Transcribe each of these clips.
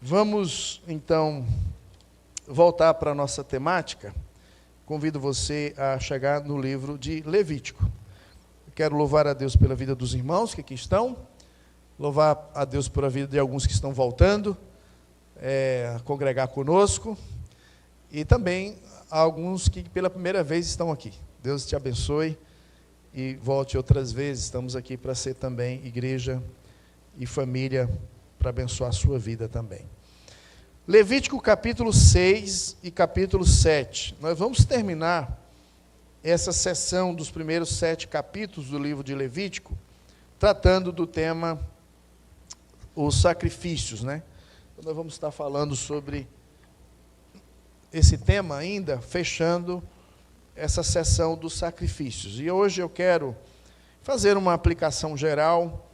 Vamos, então, voltar para a nossa temática. Convido você a chegar no livro de Levítico. Quero louvar a Deus pela vida dos irmãos que aqui estão, louvar a Deus pela vida de alguns que estão voltando a congregar conosco, e também alguns que pela primeira vez estão aqui. Deus te abençoe e volte outras vezes. Estamos aqui para ser também igreja e família, para abençoar a sua vida também. Levítico capítulo 6 e capítulo 7. Nós vamos terminar essa sessão dos primeiros 7 capítulos do livro de Levítico, tratando do tema os sacrifícios, né? Então, nós vamos estar falando sobre esse tema ainda, fechando essa sessão dos sacrifícios. E hoje eu quero fazer uma aplicação geral,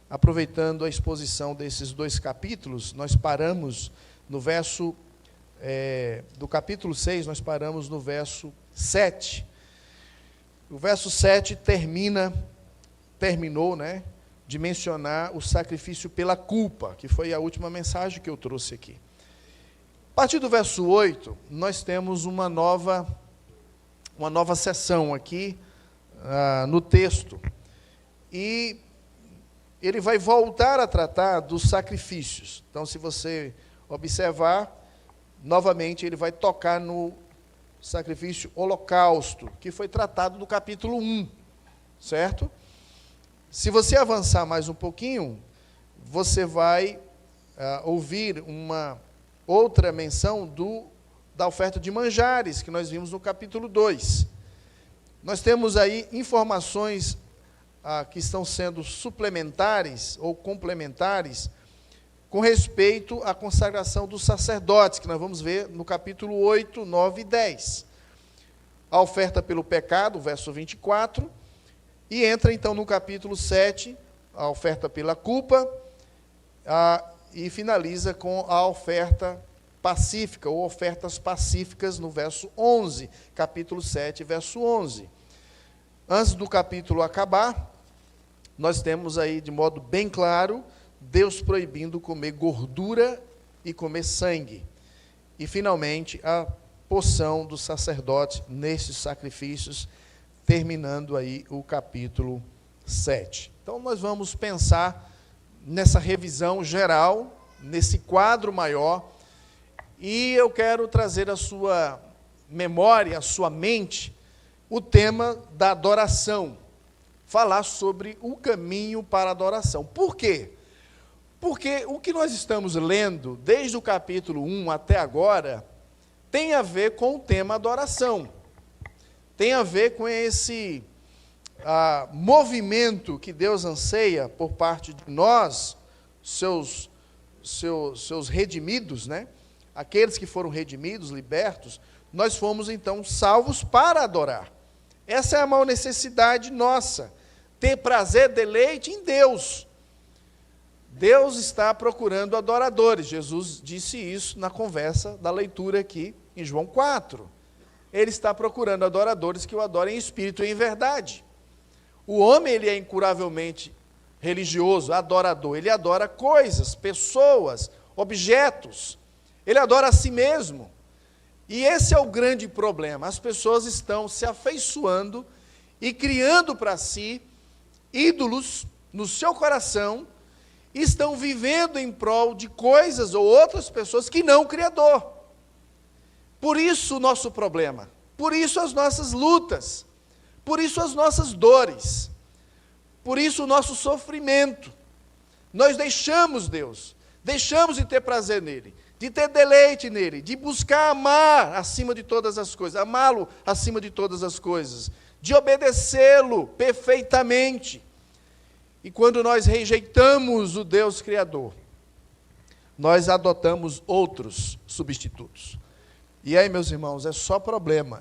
aproveitando a exposição desses 2 capítulos. Nós paramos no verso, do capítulo 6, nós paramos no verso 7. O verso 7 terminou, né, de mencionar o sacrifício pela culpa, que foi a última mensagem que eu trouxe aqui. A partir do verso 8, nós temos uma nova sessão aqui no texto. E ele vai voltar a tratar dos sacrifícios. Então, se você observar, novamente ele vai tocar no sacrifício holocausto, que foi tratado no capítulo 1, certo? Se você avançar mais um pouquinho, você vai ouvir uma outra menção da oferta de manjares, que nós vimos no capítulo 2. Nós temos aí informações que estão sendo suplementares ou complementares com respeito à consagração dos sacerdotes, que nós vamos ver no capítulo 8, 9 e 10. A oferta pelo pecado, verso 24, e entra então no capítulo 7, a oferta pela culpa, e finaliza com a oferta pacífica, ou ofertas pacíficas, no verso 11, capítulo 7, verso 11. Antes do capítulo acabar, nós temos aí, de modo bem claro, Deus proibindo comer gordura e comer sangue. E, finalmente, a porção do sacerdote nesses sacrifícios, terminando aí o capítulo 7. Então, nós vamos pensar nessa revisão geral, nesse quadro maior, e eu quero trazer à sua memória, à sua mente, o tema da adoração. Falar sobre o caminho para a adoração. Por quê? Porque o que nós estamos lendo, desde o capítulo 1 até agora, tem a ver com o tema adoração. Tem a ver com esse movimento que Deus anseia por parte de nós, seus redimidos, né? Aqueles que foram redimidos, libertos, nós fomos então salvos para adorar. Essa é a maior necessidade nossa, ter prazer, deleite em Deus. Deus está procurando adoradores. Jesus disse isso na conversa da leitura aqui em João 4. Ele está procurando adoradores que o adorem em espírito e em verdade. O homem, ele é incuravelmente religioso, adorador. Ele adora coisas, pessoas, objetos. Ele adora a si mesmo. E esse é o grande problema. As pessoas estão se afeiçoando e criando para si ídolos no seu coração, e estão vivendo em prol de coisas ou outras pessoas que não o Criador. Por isso o nosso problema, por isso as nossas lutas, por isso as nossas dores, por isso o nosso sofrimento. Nós deixamos Deus, deixamos de ter prazer nele, de ter deleite nele, de buscar amar acima de todas as coisas, amá-lo acima de todas as coisas, de obedecê-lo perfeitamente. E quando nós rejeitamos o Deus Criador, nós adotamos outros substitutos. E aí, meus irmãos, é só problema,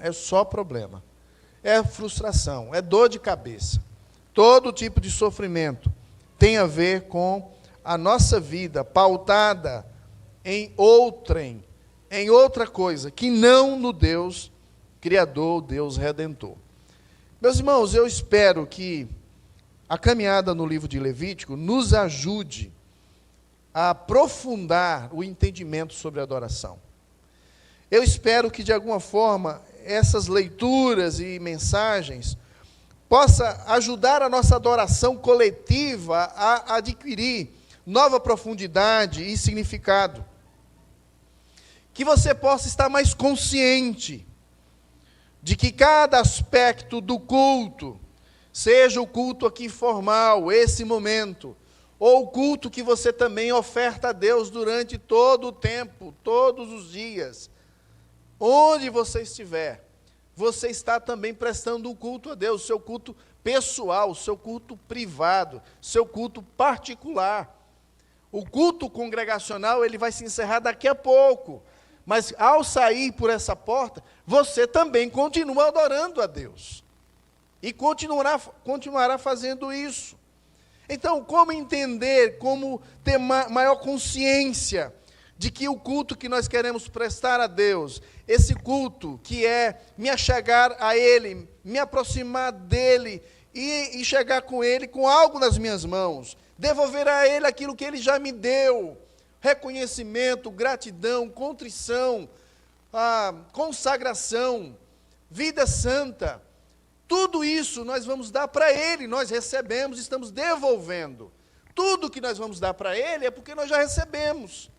é frustração, é dor de cabeça. Todo tipo de sofrimento tem a ver com a nossa vida pautada em outra coisa, que não no Deus Criador, Deus Redentor. Meus irmãos, eu espero que a caminhada no livro de Levítico nos ajude a aprofundar o entendimento sobre a adoração. Eu espero que, de alguma forma, essas leituras e mensagens possa ajudar a nossa adoração coletiva a adquirir nova profundidade e significado. Que você possa estar mais consciente de que cada aspecto do culto, seja o culto aqui formal, esse momento, ou o culto que você também oferta a Deus durante todo o tempo, todos os dias, onde você estiver, você está também prestando um culto a Deus, seu culto pessoal, seu culto privado, seu culto particular. O culto congregacional, ele vai se encerrar daqui a pouco, mas ao sair por essa porta, você também continua adorando a Deus, e continuará fazendo isso. Então, como entender, como ter maior consciência de que o culto que nós queremos prestar a Deus, esse culto que é me achegar a Ele, me aproximar dEle e chegar com Ele com algo nas minhas mãos, devolver a Ele aquilo que Ele já me deu, reconhecimento, gratidão, contrição, consagração, vida santa, tudo isso nós vamos dar para Ele, nós recebemos, estamos devolvendo. Tudo que nós vamos dar para Ele é porque nós já recebemos.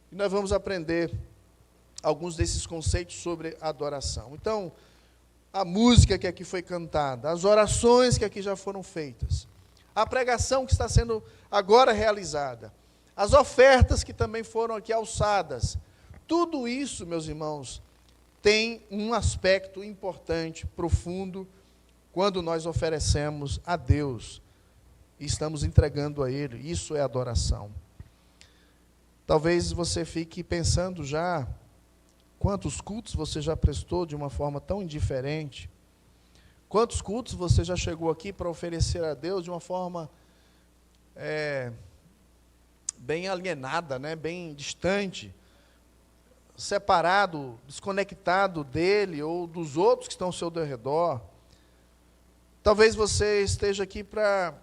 E nós vamos aprender alguns desses conceitos sobre adoração. Então, a música que aqui foi cantada, as orações que aqui já foram feitas, a pregação que está sendo agora realizada, as ofertas que também foram aqui alçadas, tudo isso, meus irmãos, tem um aspecto importante, profundo, quando nós oferecemos a Deus e estamos entregando a Ele. Isso é adoração. Talvez você fique pensando já, quantos cultos você já prestou de uma forma tão indiferente? Quantos cultos você já chegou aqui para oferecer a Deus de uma forma bem alienada, né? Bem distante, separado, desconectado dele ou dos outros que estão ao seu redor? Talvez você esteja aqui para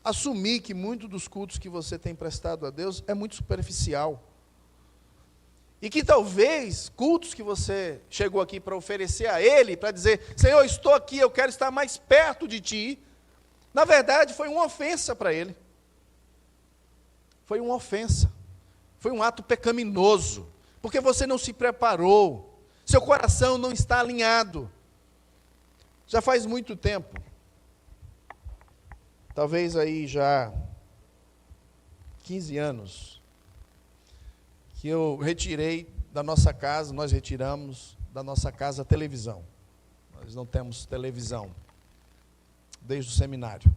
assumir que muitos dos cultos que você tem prestado a Deus é muito superficial. E que talvez cultos que você chegou aqui para oferecer a Ele, para dizer, Senhor, estou aqui, eu quero estar mais perto de Ti, na verdade foi uma ofensa para Ele. Foi uma ofensa. Foi um ato pecaminoso. Porque você não se preparou, seu coração não está alinhado. Já faz muito tempo, talvez aí já 15 anos, que eu retirei da nossa casa, nós retiramos da nossa casa a televisão. Nós não temos televisão desde o seminário.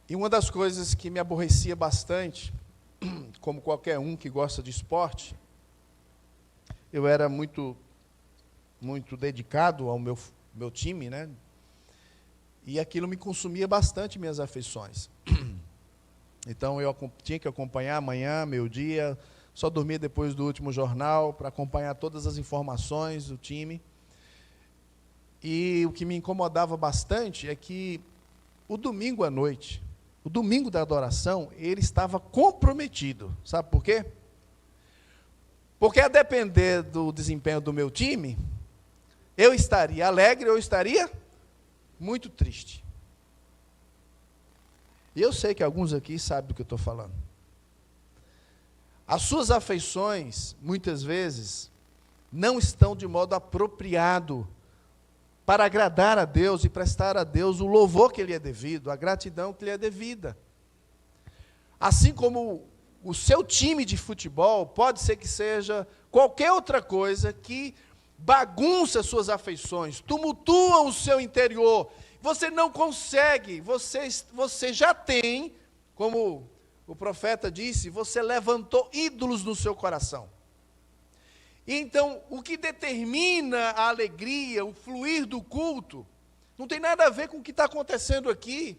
E uma das coisas que me aborrecia bastante, como qualquer um que gosta de esporte, eu era muito dedicado ao meu time, né? E aquilo me consumia bastante minhas afeições. Então eu tinha que acompanhar amanhã, meio-dia, só dormia depois do último jornal para acompanhar todas as informações do time. E o que me incomodava bastante é que o domingo à noite, o domingo da adoração, ele estava comprometido. Sabe por quê? Porque a depender do desempenho do meu time, eu estaria alegre ou eu estaria muito triste. E eu sei que alguns aqui sabem do que eu estou falando. As suas afeições, muitas vezes, não estão de modo apropriado para agradar a Deus e prestar a Deus o louvor que lhe é devido, a gratidão que lhe é devida. Assim como o seu time de futebol, pode ser que seja qualquer outra coisa que bagunça as suas afeições, tumultua o seu interior. Você não consegue, você já tem, como o profeta disse, você levantou ídolos no seu coração. Então, o que determina a alegria, o fluir do culto, não tem nada a ver com o que está acontecendo aqui.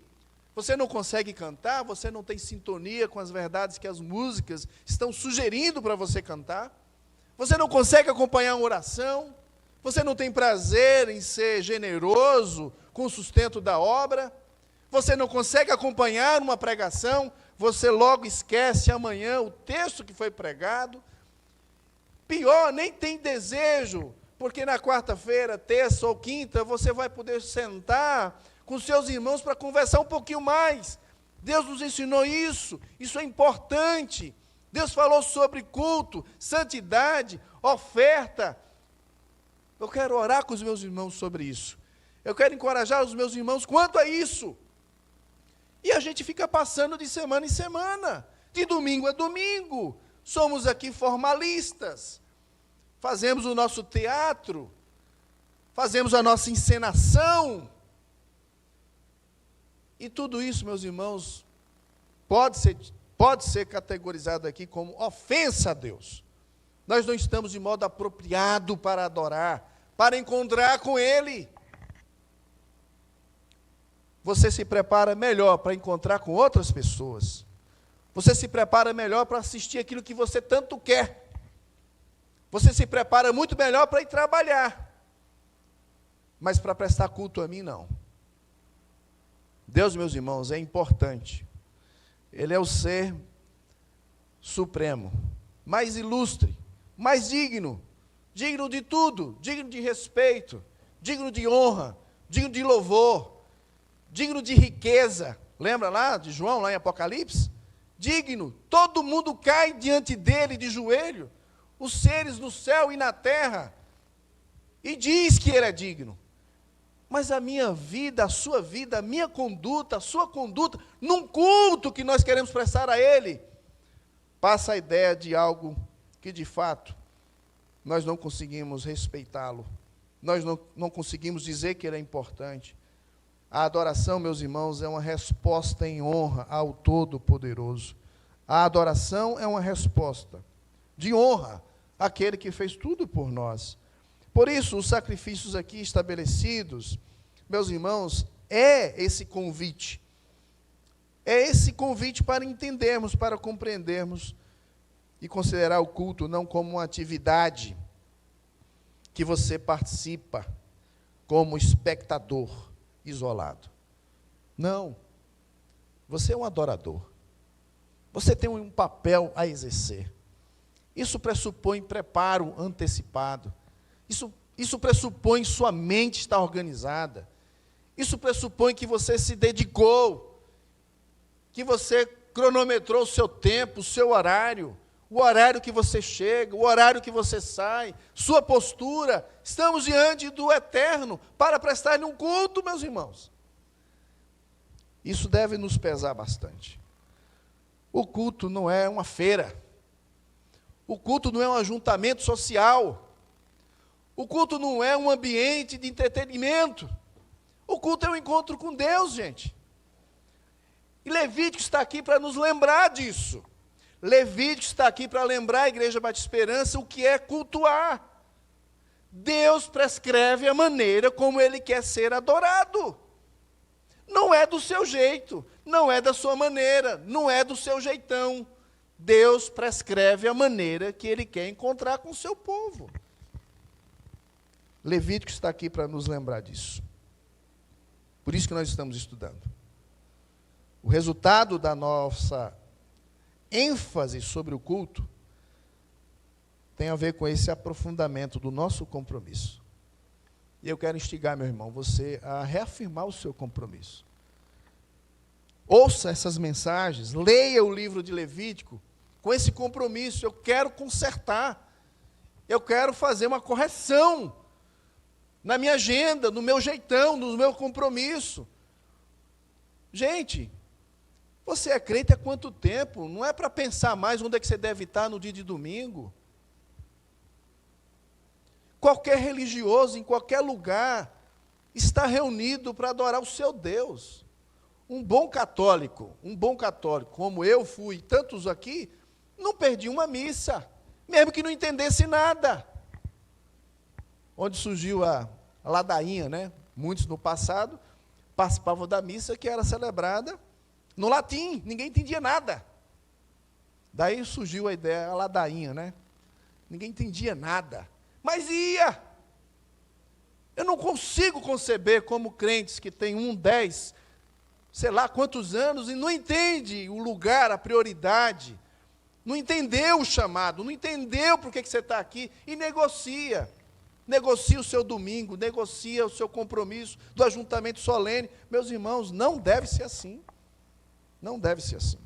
Você não consegue cantar, você não tem sintonia com as verdades que as músicas estão sugerindo para você cantar. Você não consegue acompanhar uma oração. Você não tem prazer em ser generoso com o sustento da obra. Você não consegue acompanhar uma pregação. você logo esquece amanhã o texto que foi pregado. Pior, nem tem desejo, porque na quarta-feira, terça ou quinta, você vai poder sentar com seus irmãos para conversar um pouquinho mais. Deus nos ensinou isso é importante. Deus falou sobre culto, santidade, oferta. Eu quero orar com os meus irmãos sobre isso. Eu quero encorajar os meus irmãos quanto a isso. E a gente fica passando de semana em semana, de domingo a domingo. Somos aqui formalistas. Fazemos o nosso teatro, fazemos a nossa encenação. E tudo isso, meus irmãos, pode ser categorizado aqui como ofensa a Deus. Nós não estamos de modo apropriado para adorar, para encontrar com Ele. Você se prepara melhor para encontrar com outras pessoas. Você se prepara melhor para assistir aquilo que você tanto quer. Você se prepara muito melhor para ir trabalhar. Mas para prestar culto a mim, não. Deus, meus irmãos, é importante. Ele é o ser supremo, mais ilustre, mais digno, digno de tudo, digno de respeito, digno de honra, digno de louvor, digno de riqueza. Lembra lá de João, lá em Apocalipse? Digno, todo mundo cai diante dele de joelho, os seres no céu e na terra, e diz que ele é digno. Mas a minha vida, a sua vida, a minha conduta, a sua conduta, num culto que nós queremos prestar a Ele, passa a ideia de algo que, de fato, nós não conseguimos respeitá-lo. Nós não conseguimos dizer que Ele é importante. A adoração, meus irmãos, é uma resposta em honra ao Todo-Poderoso. A adoração é uma resposta de honra àquele que fez tudo por nós. Por isso, os sacrifícios aqui estabelecidos, meus irmãos, é esse convite. É esse convite para entendermos, para compreendermos e considerar o culto não como uma atividade que você participa como espectador isolado. Não. Você é um adorador. Você tem um papel a exercer. Isso pressupõe preparo antecipado. Isso pressupõe sua mente estar organizada. Isso pressupõe que você se dedicou, que você cronometrou o seu tempo, o seu horário, o horário que você chega, o horário que você sai, sua postura. Estamos diante do Eterno para prestar-lhe um culto, meus irmãos. Isso deve nos pesar bastante. O culto não é uma feira. O culto não é um ajuntamento social. O culto não é um ambiente de entretenimento. O culto é um encontro com Deus, gente. E Levítico está aqui para nos lembrar disso. Levítico está aqui para lembrar a Igreja Batista Esperança o que é cultuar. Deus prescreve a maneira como Ele quer ser adorado. Não é do seu jeito, não é da sua maneira, não é do seu jeitão. Deus prescreve a maneira que Ele quer encontrar com o seu povo. Levítico está aqui para nos lembrar disso. Por isso que nós estamos estudando. O resultado da nossa ênfase sobre o culto tem a ver com esse aprofundamento do nosso compromisso. E eu quero instigar, meu irmão, você a reafirmar o seu compromisso. Ouça essas mensagens, leia o livro de Levítico com esse compromisso. Eu quero consertar, eu quero fazer uma correção na minha agenda, no meu jeitão, no meu compromisso. Gente, você é crente há quanto tempo? Não é para pensar mais onde é que você deve estar no dia de domingo. Qualquer religioso, em qualquer lugar, está reunido para adorar o seu Deus. Um bom católico, como eu fui, tantos aqui, não perdi uma missa, mesmo que não entendesse nada. Onde surgiu a ladainha, né? Muitos no passado participavam da missa que era celebrada no latim, ninguém entendia nada. Daí surgiu a ideia, a ladainha, né? Ninguém entendia nada, mas ia. Eu não consigo conceber como crentes que têm 10 sei lá quantos anos, e não entende o lugar, a prioridade, não entendeu o chamado, não entendeu por que você está aqui, e negocia. Negocia o seu domingo, negocia o seu compromisso do ajuntamento solene. Meus irmãos, não deve ser assim. Não deve ser assim.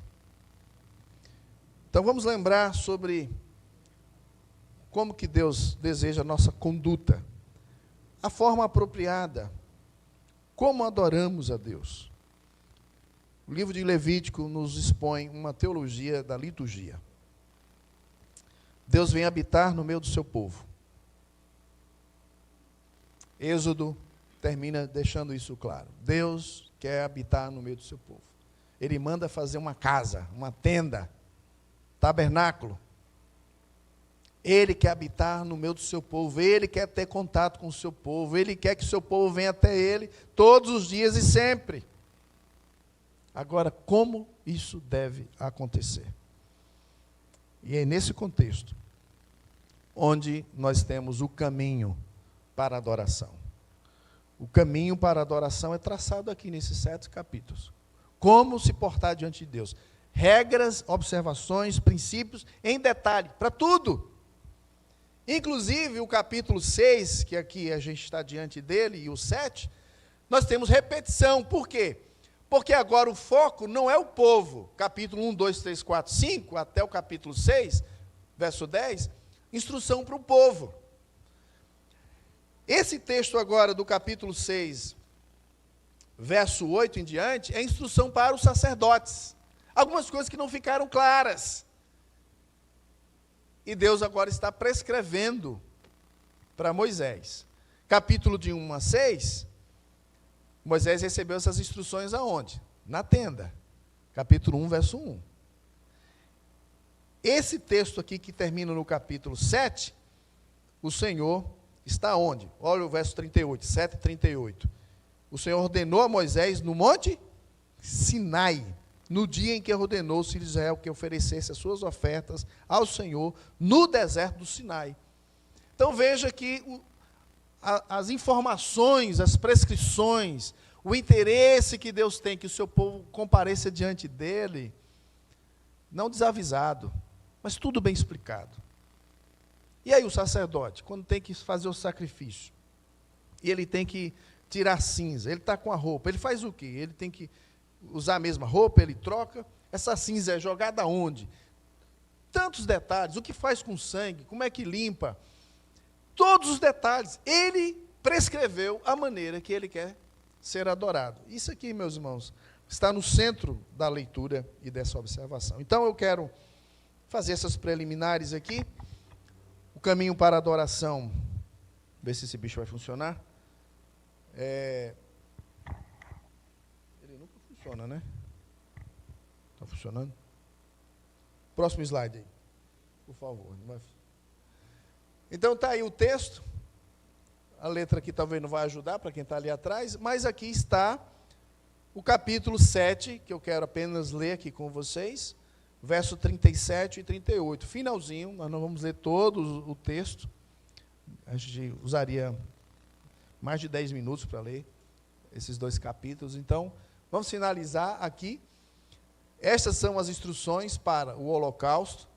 Então vamos lembrar sobre como que Deus deseja a nossa conduta, a forma apropriada, como adoramos a Deus. O livro de Levítico nos expõe uma teologia da liturgia. Deus vem habitar no meio do seu povo. Êxodo termina deixando isso claro. Deus quer habitar no meio do seu povo. Ele manda fazer uma casa, uma tenda, tabernáculo. Ele quer habitar no meio do seu povo. Ele quer ter contato com o seu povo. Ele quer que o seu povo venha até ele todos os dias e sempre. Agora, como isso deve acontecer? E é nesse contexto onde nós temos o caminho para a adoração. O caminho para a adoração é traçado aqui nesses 7 capítulos. Como se portar diante de Deus. Regras, observações, princípios, em detalhe, para tudo. Inclusive o capítulo 6, que aqui a gente está diante dele, e o 7, nós temos repetição. Por quê? Porque agora o foco não é o povo. Capítulo 1, 2, 3, 4, 5, até o capítulo 6, verso 10, instrução para o povo. Esse texto agora do capítulo 6, verso 8 em diante, é instrução para os sacerdotes. Algumas coisas que não ficaram claras. E Deus agora está prescrevendo para Moisés. Capítulo de 1 a 6, Moisés recebeu essas instruções aonde? Na tenda. Capítulo 1, verso 1. Esse texto aqui que termina no capítulo 7, o Senhor está onde? Olha o verso 38, 7:38. O Senhor ordenou a Moisés no monte Sinai, no dia em que ordenou os filhos de Israel que oferecesse as suas ofertas ao Senhor no deserto do Sinai. Então veja que as informações, as prescrições, o interesse que Deus tem que o seu povo compareça diante dele, não desavisado, mas tudo bem explicado. E aí o sacerdote, quando tem que fazer o sacrifício, e ele tem que tirar cinza, ele está com a roupa, ele faz o quê? Ele tem que usar a mesma roupa, ele troca, essa cinza é jogada onde? Tantos detalhes, o que faz com sangue, como é que limpa, todos os detalhes, ele prescreveu a maneira que ele quer ser adorado. Isso aqui, meus irmãos, está no centro da leitura e dessa observação. Então eu quero fazer essas preliminares aqui. O caminho para a adoração, ver se esse bicho vai funcionar. Ele nunca funciona, né? Está funcionando? Próximo slide aí, por favor. Então está aí o texto. A letra aqui talvez não vai ajudar para quem está ali atrás, mas aqui está o capítulo 7, que eu quero apenas ler aqui com vocês. Verso 37 e 38, finalzinho, nós não vamos ler todo o texto, a gente usaria mais de 10 minutos para ler esses 2 capítulos, então, vamos finalizar aqui. Estas são as instruções para o holocausto,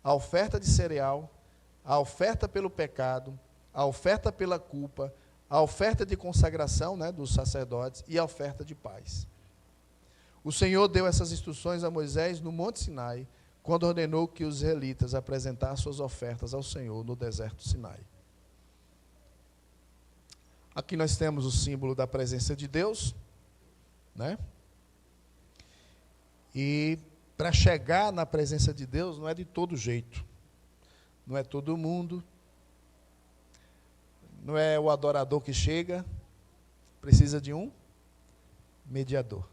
a oferta de cereal, a oferta pelo pecado, a oferta pela culpa, a oferta de consagração, né, dos sacerdotes e a oferta de paz. O Senhor deu essas instruções a Moisés no Monte Sinai, quando ordenou que os israelitas apresentassem suas ofertas ao Senhor no deserto do Sinai. Aqui nós temos o símbolo da presença de Deus, né? E para chegar na presença de Deus não é de todo jeito, não é todo mundo, não é o adorador que chega, precisa de um mediador.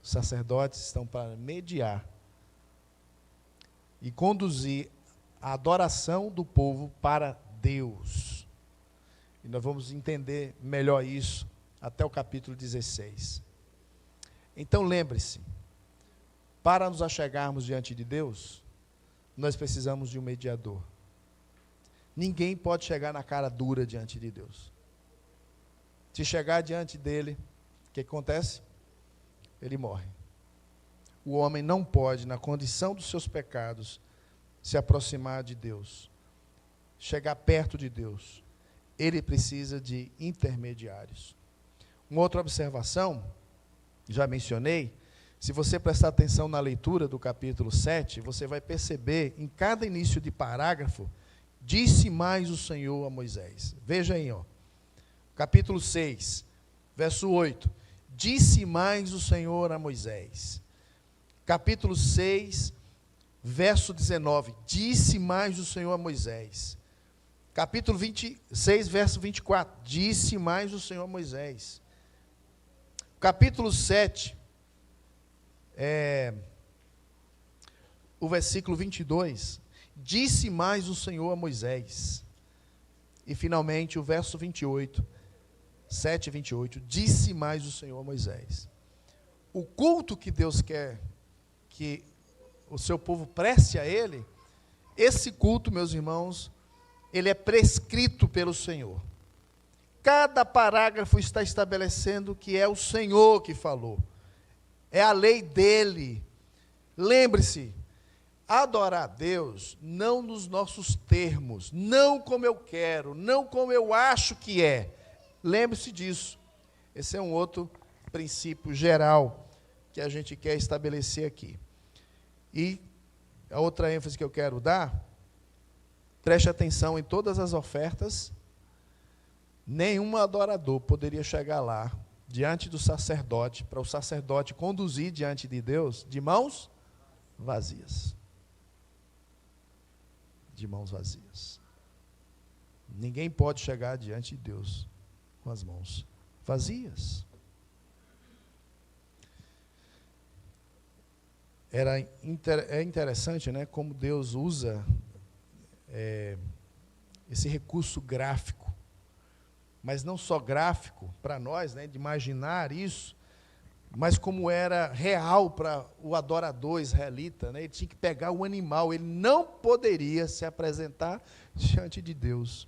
Os sacerdotes estão para mediar e conduzir a adoração do povo para Deus. E nós vamos entender melhor isso até o capítulo 16. Então lembre-se, para nos achegarmos diante de Deus, nós precisamos de um mediador. Ninguém pode chegar na cara dura diante de Deus. Se chegar diante dele, o que acontece? ele morre. O homem não pode, na condição dos seus pecados, se aproximar de Deus, chegar perto de Deus. Ele precisa de intermediários. Uma outra observação, já mencionei, se você prestar atenção na leitura do capítulo 7, você vai perceber, em cada início de parágrafo, disse mais o Senhor a Moisés. Veja aí, ó. Capítulo 6, verso 8. Disse mais o Senhor a Moisés. Capítulo 6, verso 19. Disse mais o Senhor a Moisés. Capítulo 26, verso 24. Disse mais o Senhor a Moisés. Capítulo 7, o versículo 22. Disse mais o Senhor a Moisés. E finalmente o verso 28. 7, 28. Disse mais o Senhor a Moisés. O culto que Deus quer que o seu povo preste a Ele, esse culto, meus irmãos, ele é prescrito pelo Senhor. Cada parágrafo está estabelecendo que é o Senhor que falou. É a lei dele. Lembre-se, adorar a Deus não nos nossos termos, não como eu quero, não como eu acho que é. Lembre-se disso. Esse é um outro princípio geral que a gente quer estabelecer aqui. E a outra ênfase que eu quero dar, preste atenção em todas as ofertas. Nenhum adorador poderia chegar lá, diante do sacerdote, para o sacerdote conduzir diante de Deus, de mãos vazias. De mãos vazias. Ninguém pode chegar diante de Deus com as mãos vazias. É interessante, né, como Deus usa esse recurso gráfico, mas não só gráfico para nós, né, de imaginar isso, mas como era real para o adorador israelita, né, ele tinha que pegar o animal, ele não poderia se apresentar diante de Deus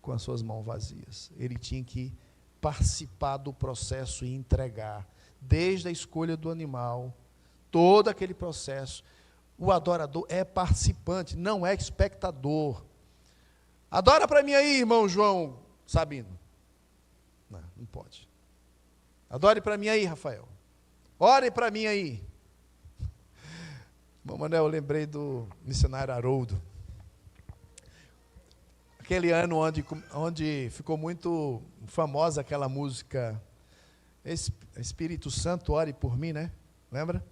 com as suas mãos vazias. Ele tinha que participar do processo e entregar, desde a escolha do animal, todo aquele processo. O adorador é participante, não é espectador. Adora para mim aí, irmão João Sabino. Não pode. Adore para mim aí, Rafael. Ore para mim aí. Bom, Manuel, eu lembrei do missionário Haroldo. Aquele ano onde ficou muito famosa aquela música Espírito Santo, ore por mim, né? Lembra?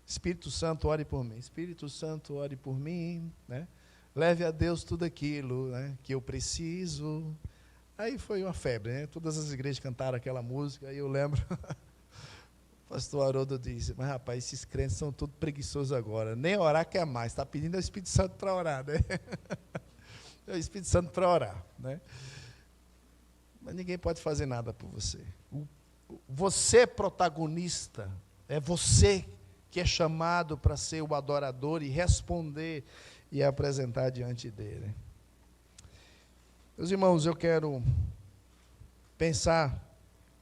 Espírito Santo, ore por mim. Espírito Santo, ore por mim, né? Leve a Deus tudo aquilo, né, que eu preciso. Aí foi uma febre, né? Todas as igrejas cantaram aquela música. Aí eu lembro, o pastor Haroldo disse, mas rapaz, esses crentes são todos preguiçosos agora. Nem orar quer mais. Está pedindo ao Espírito Santo para orar, né? É o Espírito Santo para orar, né? Mas ninguém pode fazer nada por você. Você é protagonista. É você que é chamado para ser o adorador e responder e apresentar diante dele. Meus irmãos, eu quero pensar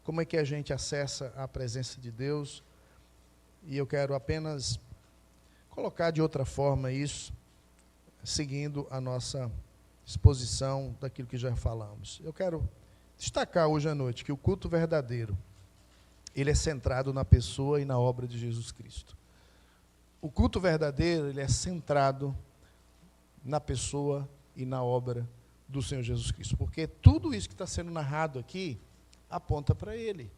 como é que a gente acessa a presença de Deus, e eu quero apenas colocar de outra forma isso, seguindo a nossa exposição daquilo que já falamos. Eu quero destacar hoje à noite que o culto verdadeiro, ele é centrado na pessoa e na obra de Jesus Cristo. O culto verdadeiro, ele é centrado na pessoa e na obra do Senhor Jesus Cristo. Porque tudo isso que está sendo narrado aqui, aponta para Ele.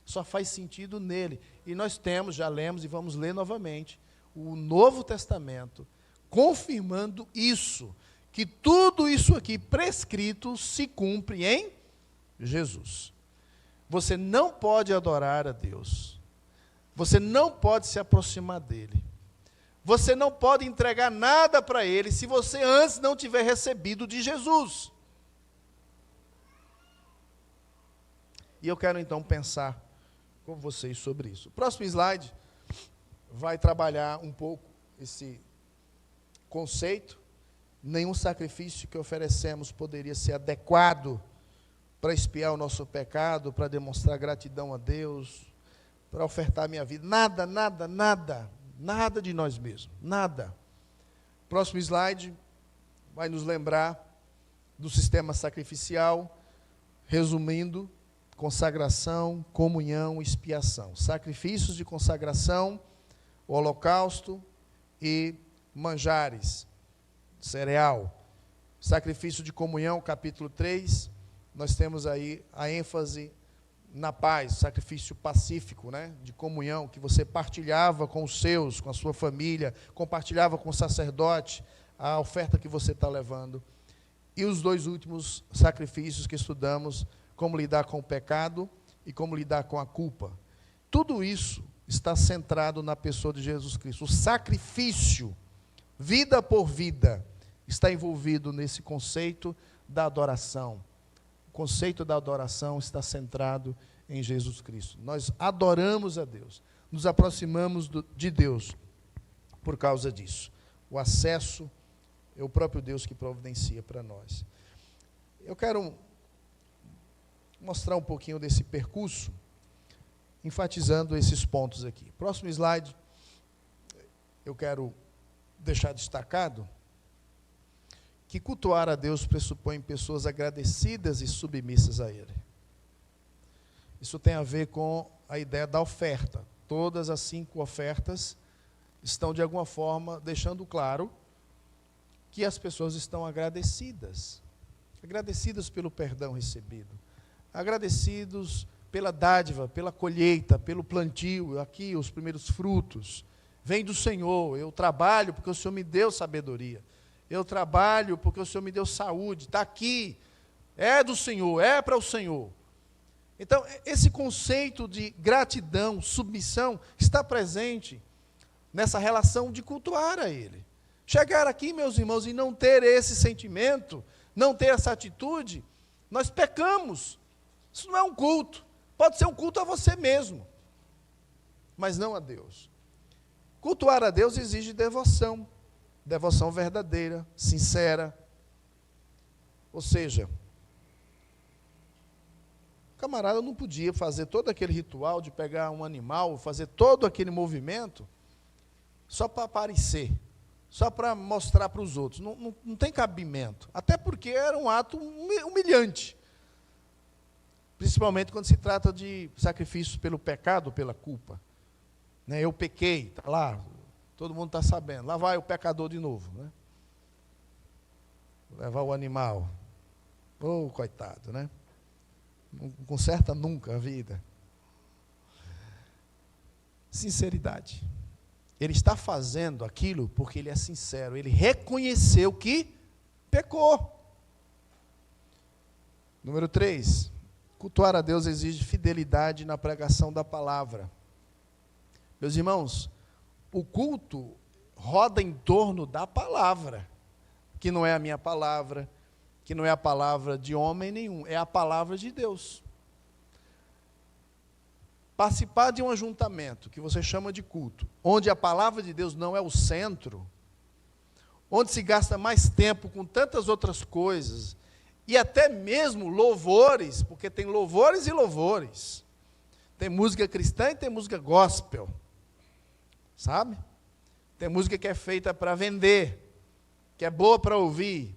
Só faz sentido nele. E nós temos, já lemos e vamos ler novamente, o Novo Testamento, confirmando isso, que tudo isso aqui prescrito se cumpre em Jesus. Você não pode adorar a Deus. Você não pode se aproximar dele. Você não pode entregar nada para ele se você antes não tiver recebido de Jesus. E eu quero então pensar com vocês sobre isso. O próximo slide vai trabalhar um pouco esse conceito. Nenhum sacrifício que oferecemos poderia ser adequado para expiar o nosso pecado, para demonstrar gratidão a Deus, para ofertar a minha vida. Nada, nada, nada. Nada de nós mesmos. Nada. Próximo slide vai nos lembrar do sistema sacrificial, resumindo, consagração, comunhão, expiação. Sacrifícios de consagração, holocausto e manjares, cereal. Sacrifício de comunhão, capítulo 3, nós temos aí a ênfase na paz, sacrifício pacífico, né, de comunhão, que você partilhava com os seus, com a sua família, compartilhava com o sacerdote a oferta que você está levando. E os dois últimos sacrifícios que estudamos, como lidar com o pecado e como lidar com a culpa. Tudo isso está centrado na pessoa de Jesus Cristo. O sacrifício, vida por vida, está envolvido nesse conceito da adoração. O conceito da adoração está centrado em Jesus Cristo. Nós adoramos a Deus, nos aproximamos de Deus por causa disso. O acesso é o próprio Deus que providencia para nós. Eu quero mostrar um pouquinho desse percurso, enfatizando esses pontos aqui. Próximo slide, eu quero deixar destacado que cultuar a Deus pressupõe pessoas agradecidas e submissas a Ele. Isso tem a ver com a ideia da oferta. Todas as 5 ofertas estão, de alguma forma, deixando claro que as pessoas estão agradecidas. Agradecidas pelo perdão recebido. Agradecidos pela dádiva, pela colheita, pelo plantio, aqui os primeiros frutos. Vem do Senhor, eu trabalho porque o Senhor me deu sabedoria. Eu trabalho porque o Senhor me deu saúde, está aqui, é do Senhor, é para o Senhor. Então, esse conceito de gratidão, submissão, está presente nessa relação de cultuar a Ele. Chegar aqui, meus irmãos, e não ter esse sentimento, não ter essa atitude, nós pecamos. Isso não é um culto. Pode ser um culto a você mesmo, mas não a Deus. Cultuar a Deus exige devoção. Devoção verdadeira, sincera. Ou seja, o camarada não podia fazer todo aquele ritual de pegar um animal, fazer todo aquele movimento, só para aparecer, só para mostrar para os outros. Não tem cabimento. Até porque era um ato humilhante. Principalmente quando se trata de sacrifícios pelo pecado, pela culpa. Né, eu pequei, está lá. Todo mundo está sabendo. Lá vai o pecador de novo. Né? Levar o animal. Oh, coitado, né? Não conserta nunca a vida. Sinceridade. Ele está fazendo aquilo porque ele é sincero. Ele reconheceu que pecou. Número 3. Cultuar a Deus exige fidelidade na pregação da palavra. Meus irmãos, o culto roda em torno da palavra, que não é a minha palavra, que não é a palavra de homem nenhum, é a palavra de Deus. Participar de um ajuntamento, que você chama de culto, onde a palavra de Deus não é o centro, onde se gasta mais tempo com tantas outras coisas, e até mesmo louvores, porque tem louvores e louvores. Tem música cristã e tem música gospel. Sabe? Tem música que é feita para vender, que é boa para ouvir,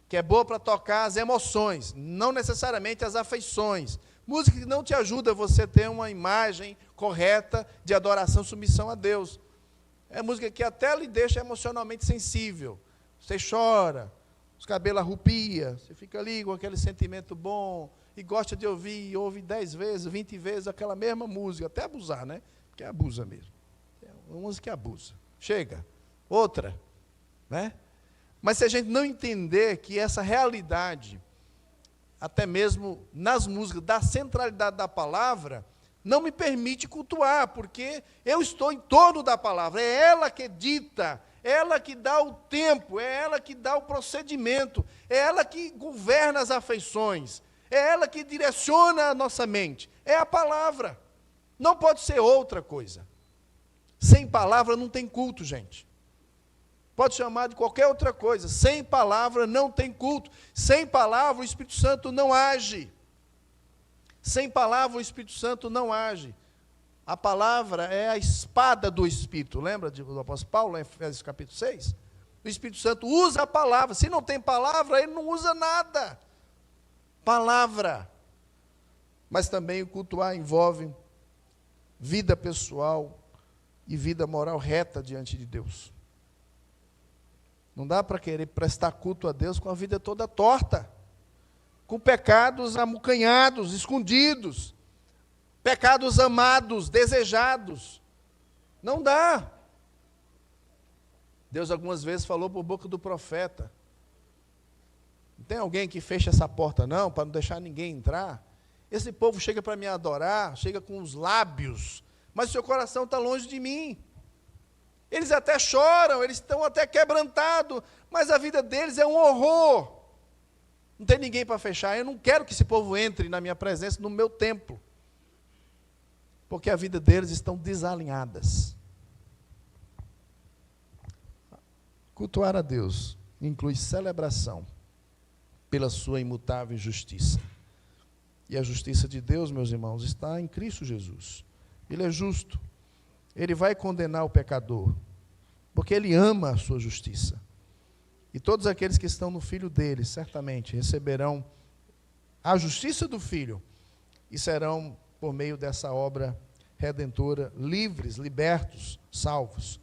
que é boa para tocar as emoções, não necessariamente as afeições. Música que não te ajuda a você ter uma imagem correta de adoração e submissão a Deus. É música que até lhe deixa emocionalmente sensível. Você chora, os cabelos arrupiam, você fica ali com aquele sentimento bom, e gosta de ouvir, e ouve 10 vezes, 20 vezes aquela mesma música, até abusar, né? Porque abusa mesmo. Uma música que abusa. Chega. Outra. Né? Mas se a gente não entender que essa realidade, até mesmo nas músicas, da centralidade da palavra, não me permite cultuar, porque eu estou em torno da palavra. É ela que dita, é ela que dá o tempo, é ela que dá o procedimento, é ela que governa as afeições, é ela que direciona a nossa mente. É a palavra. Não pode ser outra coisa. Sem palavra não tem culto, gente. Pode chamar de qualquer outra coisa. Sem palavra não tem culto. Sem palavra o Espírito Santo não age. Sem palavra o Espírito Santo não age. A palavra é a espada do Espírito. Lembra do apóstolo Paulo, em Efésios capítulo 6? O Espírito Santo usa a palavra. Se não tem palavra, ele não usa nada. Palavra. Mas também o cultuar envolve vida pessoal e vida moral reta diante de Deus. Não dá para querer prestar culto a Deus com a vida toda torta, com pecados amucanhados, escondidos, pecados amados, desejados. Não dá. Deus algumas vezes falou por boca do profeta. Não tem alguém que feche essa porta não, para não deixar ninguém entrar? Esse povo chega para me adorar, chega com os lábios, mas o seu coração está longe de mim. Eles até choram, eles estão até quebrantados, mas a vida deles é um horror. Não tem ninguém para fechar. Eu não quero que esse povo entre na minha presença, no meu templo, porque a vida deles estão desalinhadas. Cultuar a Deus inclui celebração pela sua imutável justiça. E a justiça de Deus, meus irmãos, está em Cristo Jesus. Ele é justo. Ele vai condenar o pecador, porque Ele ama a sua justiça. E todos aqueles que estão no Filho dele, certamente, receberão a justiça do Filho e serão, por meio dessa obra redentora, livres, libertos, salvos.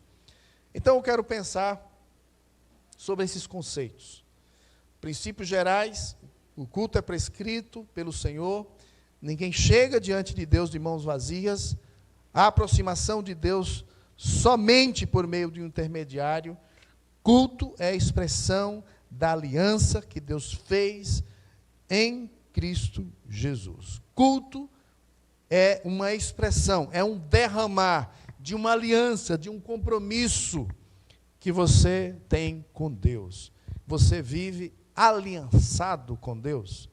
Então eu quero pensar sobre esses conceitos. Princípios gerais: o culto é prescrito pelo Senhor, ninguém chega diante de Deus de mãos vazias, a aproximação de Deus somente por meio de um intermediário. Culto é a expressão da aliança que Deus fez em Cristo Jesus. Culto é uma expressão, é um derramar de uma aliança, de um compromisso que você tem com Deus. Você vive aliançado com Deus.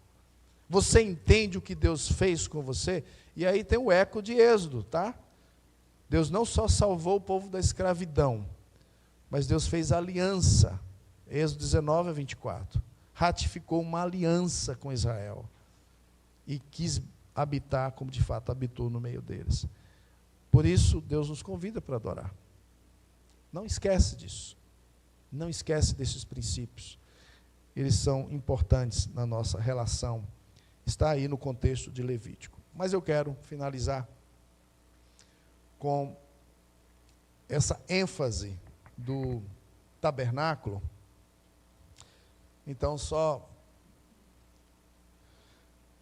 Você entende o que Deus fez com você? E aí tem o eco de Êxodo, tá? Deus não só salvou o povo da escravidão, mas Deus fez aliança. Êxodo 19 a 24. Ratificou uma aliança com Israel e quis habitar como de fato habitou no meio deles. Por isso, Deus nos convida para adorar. Não esquece disso. Não esquece desses princípios. Eles são importantes na nossa relação. Está aí no contexto de Levítico. Mas eu quero finalizar com essa ênfase do tabernáculo. Então,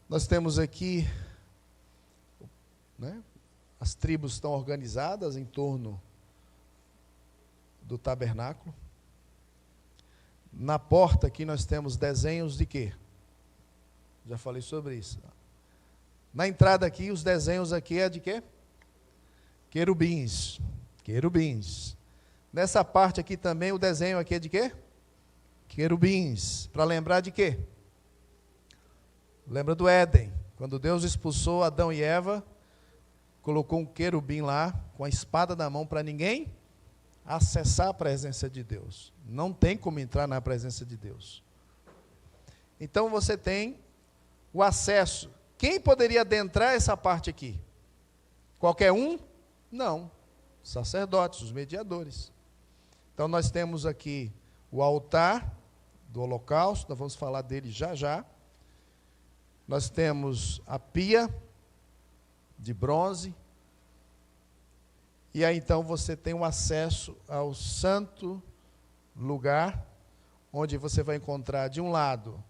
nós temos aqui, né, as tribos estão organizadas em torno do tabernáculo. Na porta aqui nós temos desenhos de quê? Já falei sobre isso. Na entrada aqui, os desenhos aqui é de quê? Querubins. Querubins. Nessa parte aqui também, o desenho aqui é de quê? Querubins. Para lembrar de quê? Lembra do Éden. Quando Deus expulsou Adão e Eva, colocou um querubim lá, com a espada na mão, para ninguém acessar a presença de Deus. Não tem como entrar na presença de Deus. Então você tem o acesso. Quem poderia adentrar essa parte aqui? Qualquer um? Não. Sacerdotes, os mediadores. Então nós temos aqui o altar do holocausto, nós vamos falar dele já já. Nós temos a pia de bronze. E aí então você tem o acesso ao santo lugar, onde você vai encontrar de um lado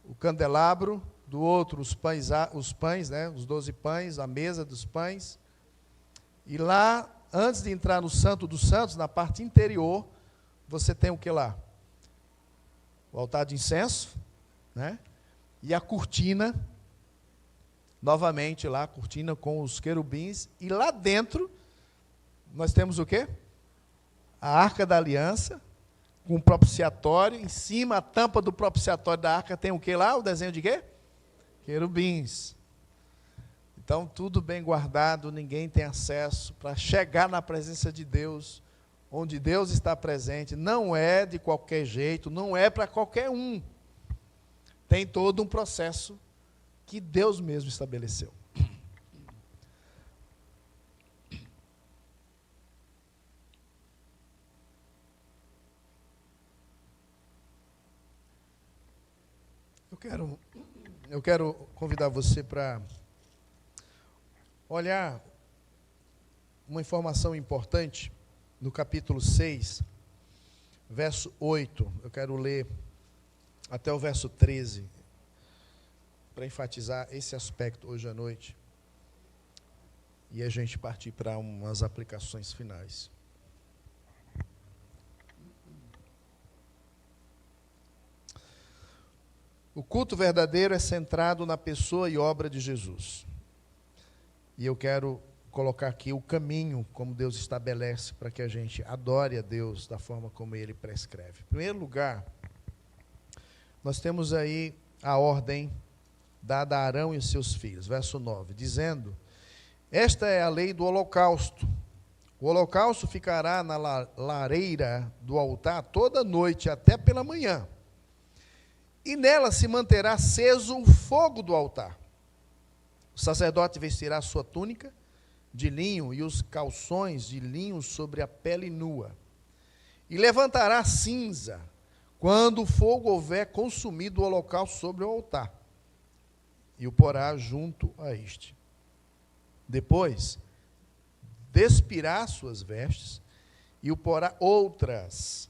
o candelabro, do outro os pães, né, os 12 pães, a mesa dos pães. E lá, antes de entrar no Santo dos Santos, na parte interior, você tem o que lá? O altar de incenso, né? E a cortina, novamente lá, a cortina com os querubins. E lá dentro, nós temos o quê? A Arca da Aliança, com o propiciatório. Em cima, a tampa do propiciatório da arca tem o que lá? O desenho de quê? Querubins. Então, tudo bem guardado, ninguém tem acesso para chegar na presença de Deus, onde Deus está presente. Não é de qualquer jeito, não é para qualquer um. Tem todo um processo que Deus mesmo estabeleceu. Eu quero convidar você para olhar uma informação importante no capítulo 6, verso 8. Eu quero ler até o verso 13, para enfatizar esse aspecto hoje à noite. E a gente partir para umas aplicações finais. O culto verdadeiro é centrado na pessoa e obra de Jesus. E eu quero colocar aqui o caminho como Deus estabelece para que a gente adore a Deus da forma como Ele prescreve. Em primeiro lugar, nós temos aí a ordem dada a Arão e os seus filhos, verso 9, dizendo: esta é a lei do holocausto. O holocausto ficará na lareira do altar toda noite até pela manhã. E nela se manterá aceso o fogo do altar. O sacerdote vestirá sua túnica de linho e os calções de linho sobre a pele nua. E levantará cinza quando o fogo houver consumido o holocausto sobre o altar. E o porá junto a este. Depois, despirá suas vestes e o porá outras.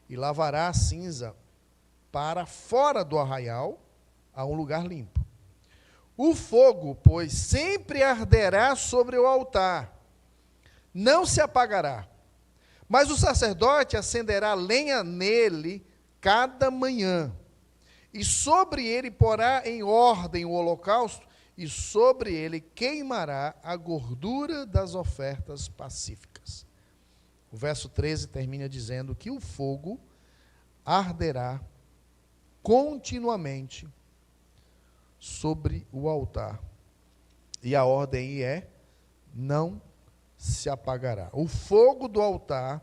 E lavará a cinza para fora do arraial, a um lugar limpo. O fogo, pois, sempre arderá sobre o altar, não se apagará. Mas o sacerdote acenderá lenha nele cada manhã, e sobre ele porá em ordem o holocausto, e sobre ele queimará a gordura das ofertas pacíficas. O verso 13 termina dizendo que o fogo arderá continuamente sobre o altar. E a ordem é: não se apagará. O fogo do altar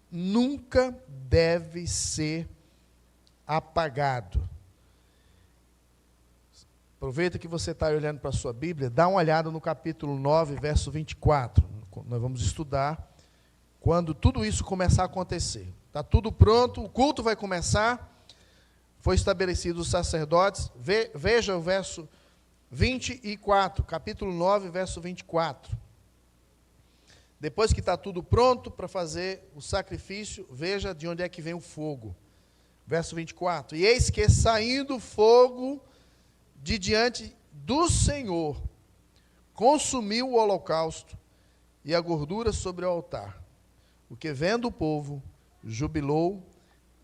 nunca deve ser apagado. Aproveita que você está olhando para a sua Bíblia, dá uma olhada no capítulo 9, verso 24. Nós vamos estudar quando tudo isso começar a acontecer. Está tudo pronto, o culto vai começar. Foi estabelecido os sacerdotes. Veja o verso 24, capítulo 9, verso 24. Depois que está tudo pronto para fazer o sacrifício, veja de onde é que vem o fogo. Verso 24. E eis que saindo fogo de diante do Senhor, consumiu o holocausto e a gordura sobre o altar. O que vendo o povo, jubilou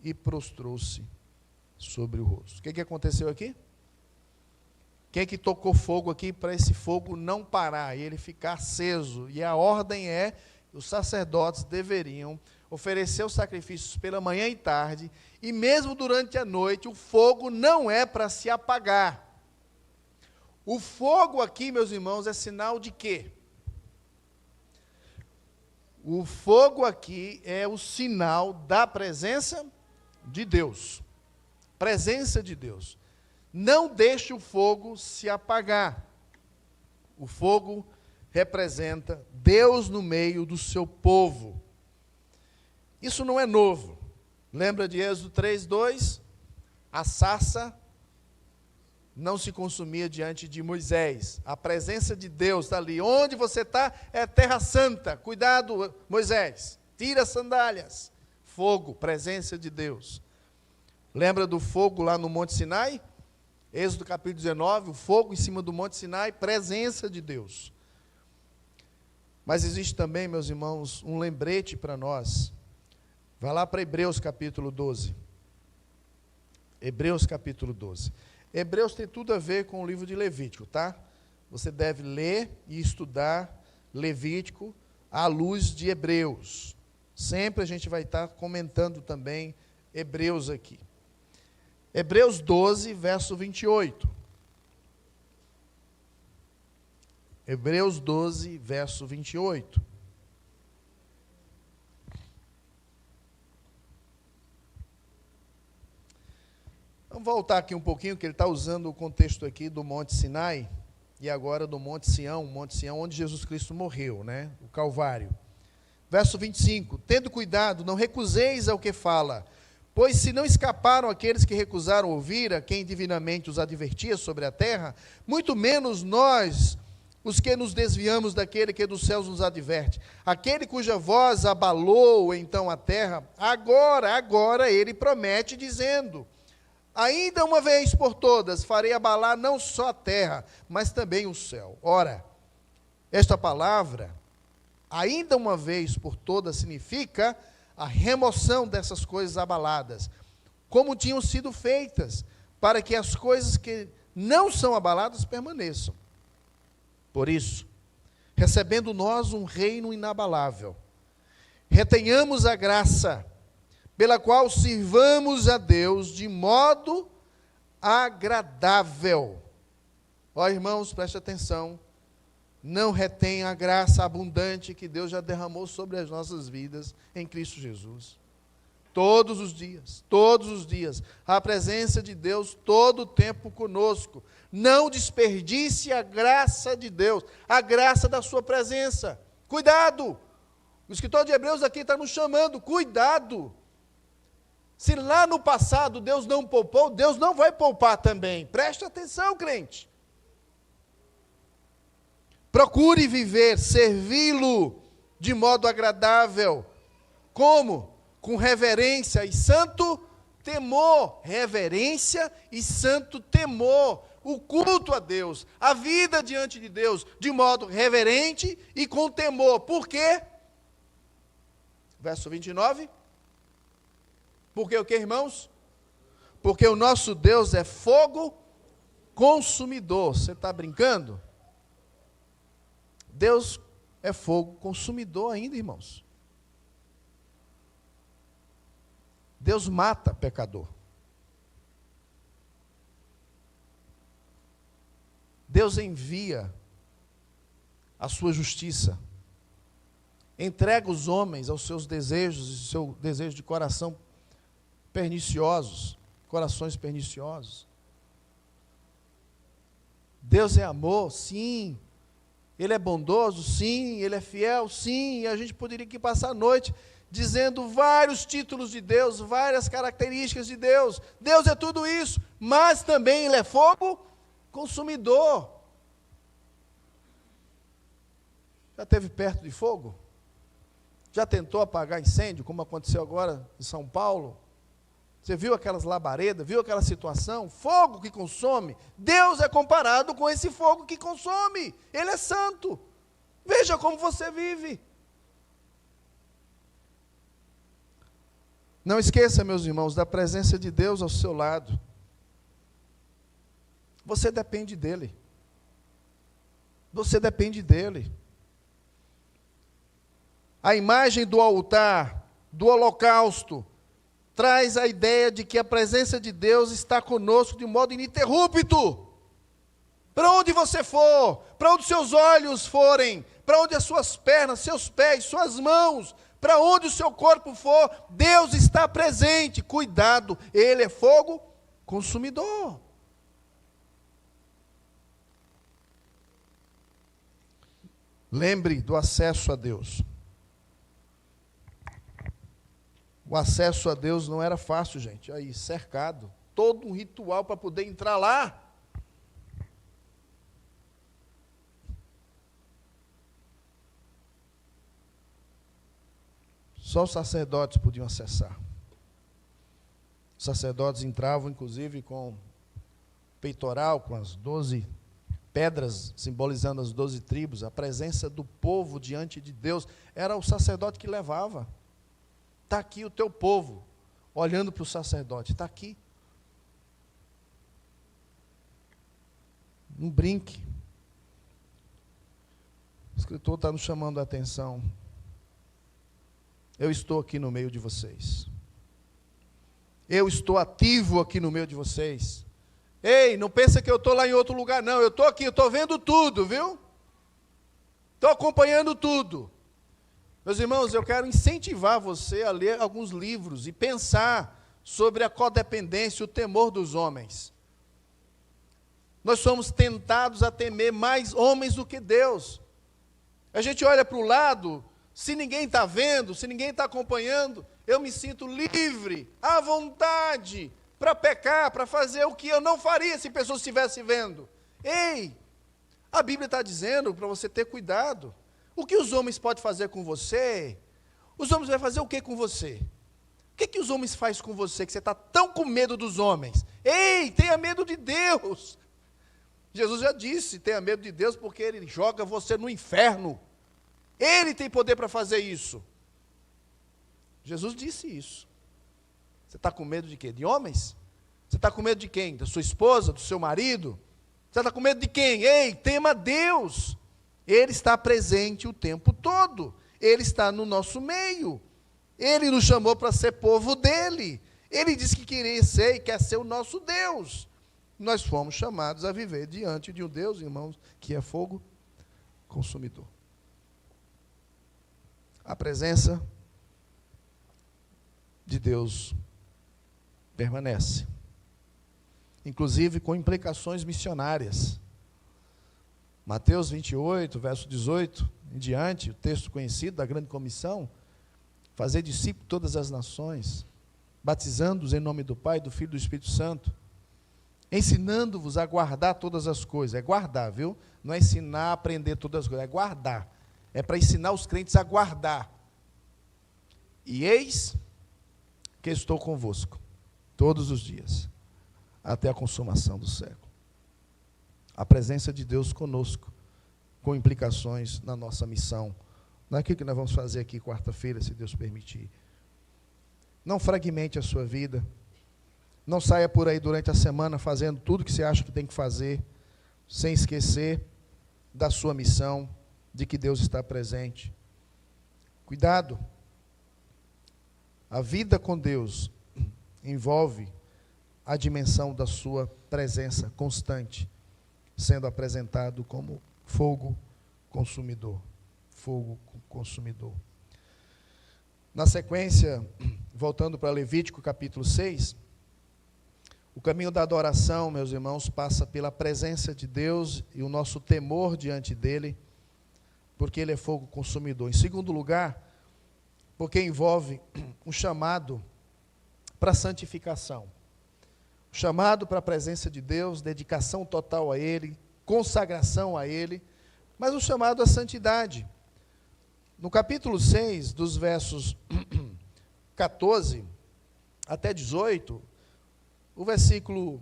e prostrou-se sobre o rosto. O que aconteceu aqui? Quem que tocou fogo aqui para esse fogo não parar e ele ficar aceso? E a ordem é: os sacerdotes deveriam oferecer os sacrifícios pela manhã e tarde, e mesmo durante a noite, o fogo não é para se apagar. O fogo aqui, meus irmãos, é sinal de quê? O fogo aqui é o sinal da presença de Deus. Presença de Deus. Não deixe o fogo se apagar. O fogo representa Deus no meio do seu povo. Isso não é novo. Lembra de Êxodo 3:2? A sarça não se consumia diante de Moisés. A presença de Deus está ali. Onde você está é terra santa. Cuidado, Moisés. Tira as sandálias. Fogo, presença de Deus. Lembra do fogo lá no Monte Sinai? Êxodo capítulo 19, o fogo em cima do Monte Sinai, presença de Deus. Mas existe também, meus irmãos, um lembrete para nós. Vai lá para Hebreus capítulo 12. Hebreus capítulo 12. Hebreus tem tudo a ver com o livro de Levítico, tá? Você deve ler e estudar Levítico à luz de Hebreus. Sempre a gente vai estar comentando também Hebreus aqui. Hebreus 12, verso 28. Hebreus 12, verso 28. Vamos voltar aqui um pouquinho, que ele está usando o contexto aqui do Monte Sinai, e agora do Monte Sião, onde Jesus Cristo morreu, né? O Calvário. Verso 25. Tendo cuidado, não recuseis ao que fala, Pois se não escaparam aqueles que recusaram ouvir a quem divinamente os advertia sobre a terra, muito menos nós, os que nos desviamos daquele que dos céus nos adverte. Aquele cuja voz abalou então a terra, agora ele promete, dizendo: ainda uma vez por todas farei abalar não só a terra, mas também o céu. Ora, esta palavra, ainda uma vez por todas, significa a remoção dessas coisas abaladas, como tinham sido feitas, para que as coisas que não são abaladas permaneçam. Por isso, recebendo nós um reino inabalável, retenhamos a graça, pela qual sirvamos a Deus de modo agradável. Ó irmãos, preste atenção, não retenha a graça abundante que Deus já derramou sobre as nossas vidas em Cristo Jesus. Todos os dias, a presença de Deus todo o tempo conosco. Não desperdice a graça de Deus, a graça da sua presença. Cuidado! O escritor de Hebreus aqui está nos chamando, cuidado! Se lá no passado Deus não poupou, Deus não vai poupar também. Preste atenção, crente. Procure viver, servi-lo de modo agradável. Como? Com reverência e santo temor. Reverência e santo temor. O culto a Deus, a vida diante de Deus, de modo reverente e com temor. Por quê? Verso 29. Porque o que, irmãos? Porque o nosso Deus é fogo consumidor. Você está brincando? Deus é fogo consumidor ainda, irmãos. Deus mata pecador. Deus envia a sua justiça, entrega os homens aos seus desejos e seu desejo de coração perniciosos, corações perniciosos. Deus é amor, sim. Ele é bondoso, sim. Ele é fiel, sim. E a gente poderia aqui passar a noite dizendo vários títulos de Deus, várias características de Deus. Deus é tudo isso, mas também Ele é fogo consumidor. Já esteve perto de fogo? Já tentou apagar incêndio, como aconteceu agora em São Paulo? Você viu aquelas labaredas, viu aquela situação? Fogo que consome. Deus é comparado com esse fogo que consome. Ele é santo. Veja como você vive. Não esqueça, meus irmãos, da presença de Deus ao seu lado. Você depende dele. Você depende dele. A imagem do altar, do holocausto, traz a ideia de que a presença de Deus está conosco de modo ininterrupto. Para onde você for, para onde seus olhos forem, para onde as suas pernas, seus pés, suas mãos, para onde o seu corpo for, Deus está presente. Cuidado, Ele é fogo consumidor. Lembre do acesso a Deus. O acesso a Deus não era fácil, gente. Aí, cercado. Todo um ritual para poder entrar lá. Só os sacerdotes podiam acessar. Os sacerdotes entravam, inclusive, com peitoral, com as 12 pedras, simbolizando as 12 tribos. A presença do povo diante de Deus. Era o sacerdote que levava. Está aqui o teu povo, olhando para o sacerdote, está aqui. Não brinque. O escritor está nos chamando a atenção. Eu estou aqui no meio de vocês. Eu estou ativo aqui no meio de vocês. Ei, não pensa que eu estou lá em outro lugar, não. Eu estou aqui, eu estou vendo tudo, viu? Estou acompanhando tudo. Meus irmãos, eu quero incentivar você a ler alguns livros e pensar sobre a codependência, o temor dos homens. Nós somos tentados a temer mais homens do que Deus. A gente olha para o lado, se ninguém está vendo, se ninguém está acompanhando, eu me sinto livre, à vontade, para pecar, para fazer o que eu não faria se pessoas estivessem vendo. Ei, a Bíblia está dizendo para você ter cuidado. O que os homens podem fazer com você? Os homens vão fazer o que com você? O que os homens fazem com você, que você está tão com medo dos homens? Ei, tenha medo de Deus. Jesus já disse, tenha medo de Deus, porque Ele joga você no inferno. Ele tem poder para fazer isso. Jesus disse isso. Você está com medo de quê? De homens? Você está com medo de quem? Da sua esposa, do seu marido? Você está com medo de quem? Ei, tema Deus. Ele está presente o tempo todo. Ele está no nosso meio. Ele nos chamou para ser povo dele. Ele disse que queria ser e quer ser o nosso Deus. Nós fomos chamados a viver diante de um Deus, irmãos, que é fogo consumidor. A presença de Deus permanece, inclusive com implicações missionárias. Mateus 28, verso 18 em diante, o texto conhecido da grande comissão: fazer discípulos de todas as nações, batizando-os em nome do Pai, do Filho e do Espírito Santo, ensinando-vos a guardar todas as coisas. É guardar, viu? Não é ensinar a aprender todas as coisas, é guardar. É para ensinar os crentes a guardar. E eis que estou convosco todos os dias, até a consumação do século. A presença de Deus conosco, com implicações na nossa missão. Naquilo que nós vamos fazer aqui quarta-feira, se Deus permitir. Não fragmente a sua vida. Não saia por aí durante a semana fazendo tudo que você acha que tem que fazer, sem esquecer da sua missão, de que Deus está presente. Cuidado. A vida com Deus envolve a dimensão da sua presença constante, sendo apresentado como fogo consumidor. Fogo consumidor. Na sequência, voltando para Levítico capítulo 6, o caminho da adoração, meus irmãos, passa pela presença de Deus e o nosso temor diante dele, porque ele é fogo consumidor. Em segundo lugar, porque envolve um chamado para a santificação. Um chamado para a presença de Deus, dedicação total a ele, consagração a ele, mas um chamado à santidade. No capítulo 6, dos versos 14 até 18, o versículo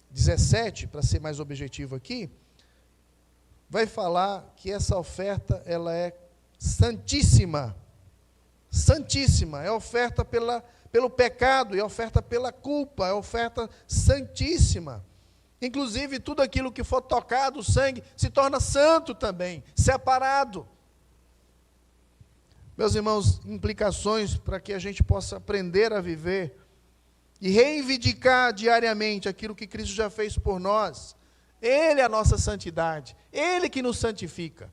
17, para ser mais objetivo aqui, vai falar que essa oferta ela é santíssima. Santíssima. É oferta pelo pecado, é oferta pela culpa, é oferta santíssima. Inclusive, tudo aquilo que for tocado, o sangue, se torna santo também, separado. Meus irmãos, implicações para que a gente possa aprender a viver e reivindicar diariamente aquilo que Cristo já fez por nós. Ele é a nossa santidade, Ele que nos santifica.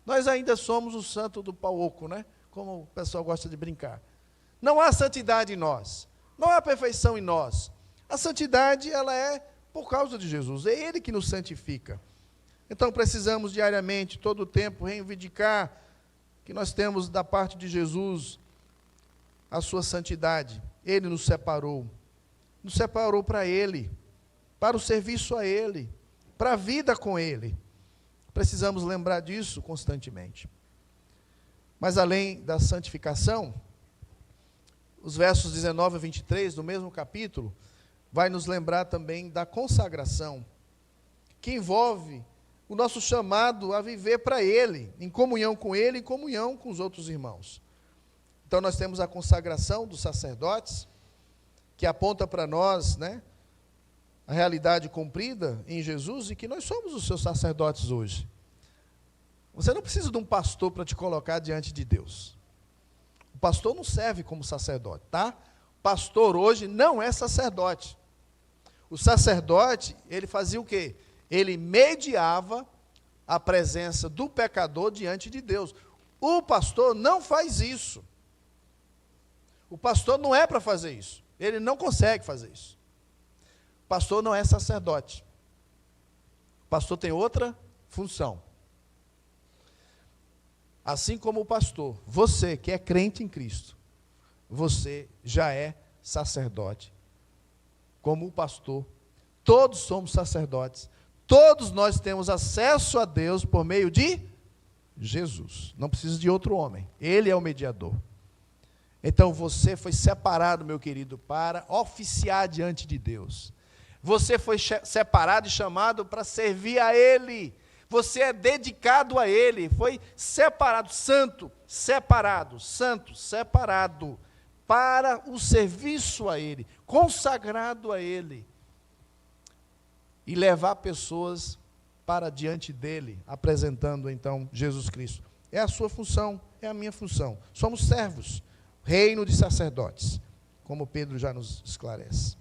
Nós ainda somos o santo do pau oco, né? Como o pessoal gosta de brincar. Não há santidade em nós, não há perfeição em nós. A santidade, ela é por causa de Jesus, é Ele que nos santifica. Então precisamos diariamente, todo o tempo, reivindicar que nós temos da parte de Jesus a sua santidade. Ele nos separou para Ele, para o serviço a Ele, para a vida com Ele. Precisamos lembrar disso constantemente. Mas além da santificação, os versos 19 a 23 do mesmo capítulo, vai nos lembrar também da consagração, que envolve o nosso chamado a viver para Ele, em comunhão com Ele, em comunhão com os outros irmãos. Então nós temos a consagração dos sacerdotes, que aponta para nós, né, a realidade cumprida em Jesus e que nós somos os seus sacerdotes hoje. Você não precisa de um pastor para te colocar diante de Deus. O pastor não serve como sacerdote, tá? O pastor hoje não é sacerdote. O sacerdote, ele fazia o quê? Ele mediava a presença do pecador diante de Deus. O pastor não faz isso. O pastor não é para fazer isso. Ele não consegue fazer isso. O pastor não é sacerdote. O pastor tem outra função. Assim como o pastor, você que é crente em Cristo, você já é sacerdote. Como o pastor, todos somos sacerdotes. Todos nós temos acesso a Deus por meio de Jesus. Não precisa de outro homem. Ele é o mediador. Então você foi separado, meu querido, para oficiar diante de Deus. Você foi separado e chamado para servir a Ele. Você é dedicado a Ele. Foi separado, santo, separado para o serviço a Ele, consagrado a Ele. E levar pessoas para diante dEle, apresentando então Jesus Cristo. É a sua função, é a minha função. Somos servos, reino de sacerdotes, como Pedro já nos esclarece.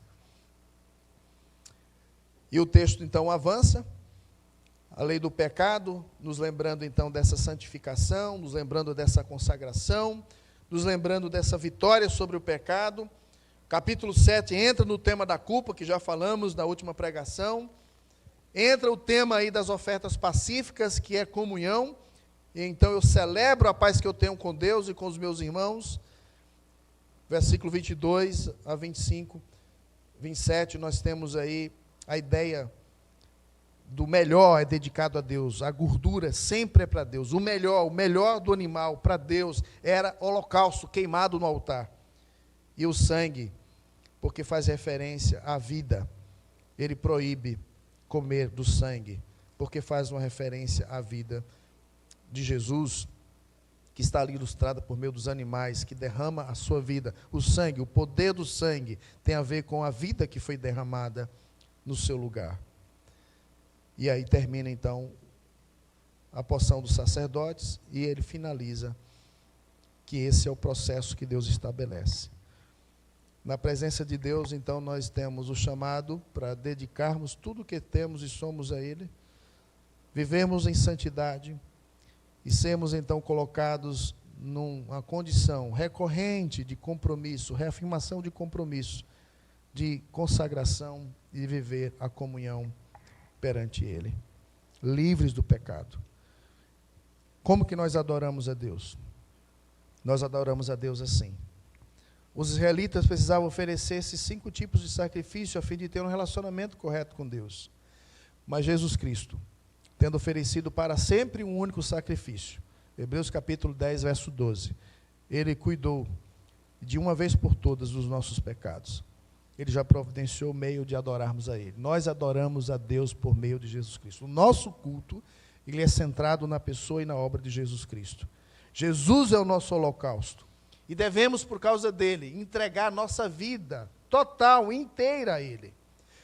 E o texto então avança, a lei do pecado, nos lembrando então dessa santificação, nos lembrando dessa consagração, nos lembrando dessa vitória sobre o pecado. Capítulo 7 entra no tema da culpa, que já falamos na última pregação. Entra o tema aí das ofertas pacíficas, que é comunhão. E então eu celebro a paz que eu tenho com Deus e com os meus irmãos. Versículo 22 a 25, 27, nós temos aí a ideia do melhor é dedicado a Deus, a gordura sempre é para Deus, o melhor do animal para Deus era holocausto queimado no altar. E o sangue, porque faz referência à vida, ele proíbe comer do sangue, porque faz uma referência à vida de Jesus, que está ali ilustrada por meio dos animais, que derrama a sua vida. O sangue, o poder do sangue, tem a ver com a vida que foi derramada no seu lugar. E aí termina então a porção dos sacerdotes, e ele finaliza que esse é o processo que Deus estabelece. Na presença de Deus, então, nós temos o chamado para dedicarmos tudo o que temos e somos a Ele, vivermos em santidade e sermos, então, colocados numa condição recorrente de compromisso, reafirmação de compromisso, de consagração e viver a comunhão perante Ele, livres do pecado. Como que nós adoramos a Deus? Nós adoramos a Deus assim. Os israelitas precisavam oferecer esses 5 tipos de sacrifício a fim de ter um relacionamento correto com Deus. Mas Jesus Cristo, tendo oferecido para sempre um único sacrifício, Hebreus capítulo 10, verso 12, Ele cuidou de uma vez por todas dos nossos pecados. Ele já providenciou o meio de adorarmos a Ele. Nós adoramos a Deus por meio de Jesus Cristo. O nosso culto, ele é centrado na pessoa e na obra de Jesus Cristo. Jesus é o nosso holocausto. E devemos, por causa dele, entregar nossa vida total, inteira a Ele.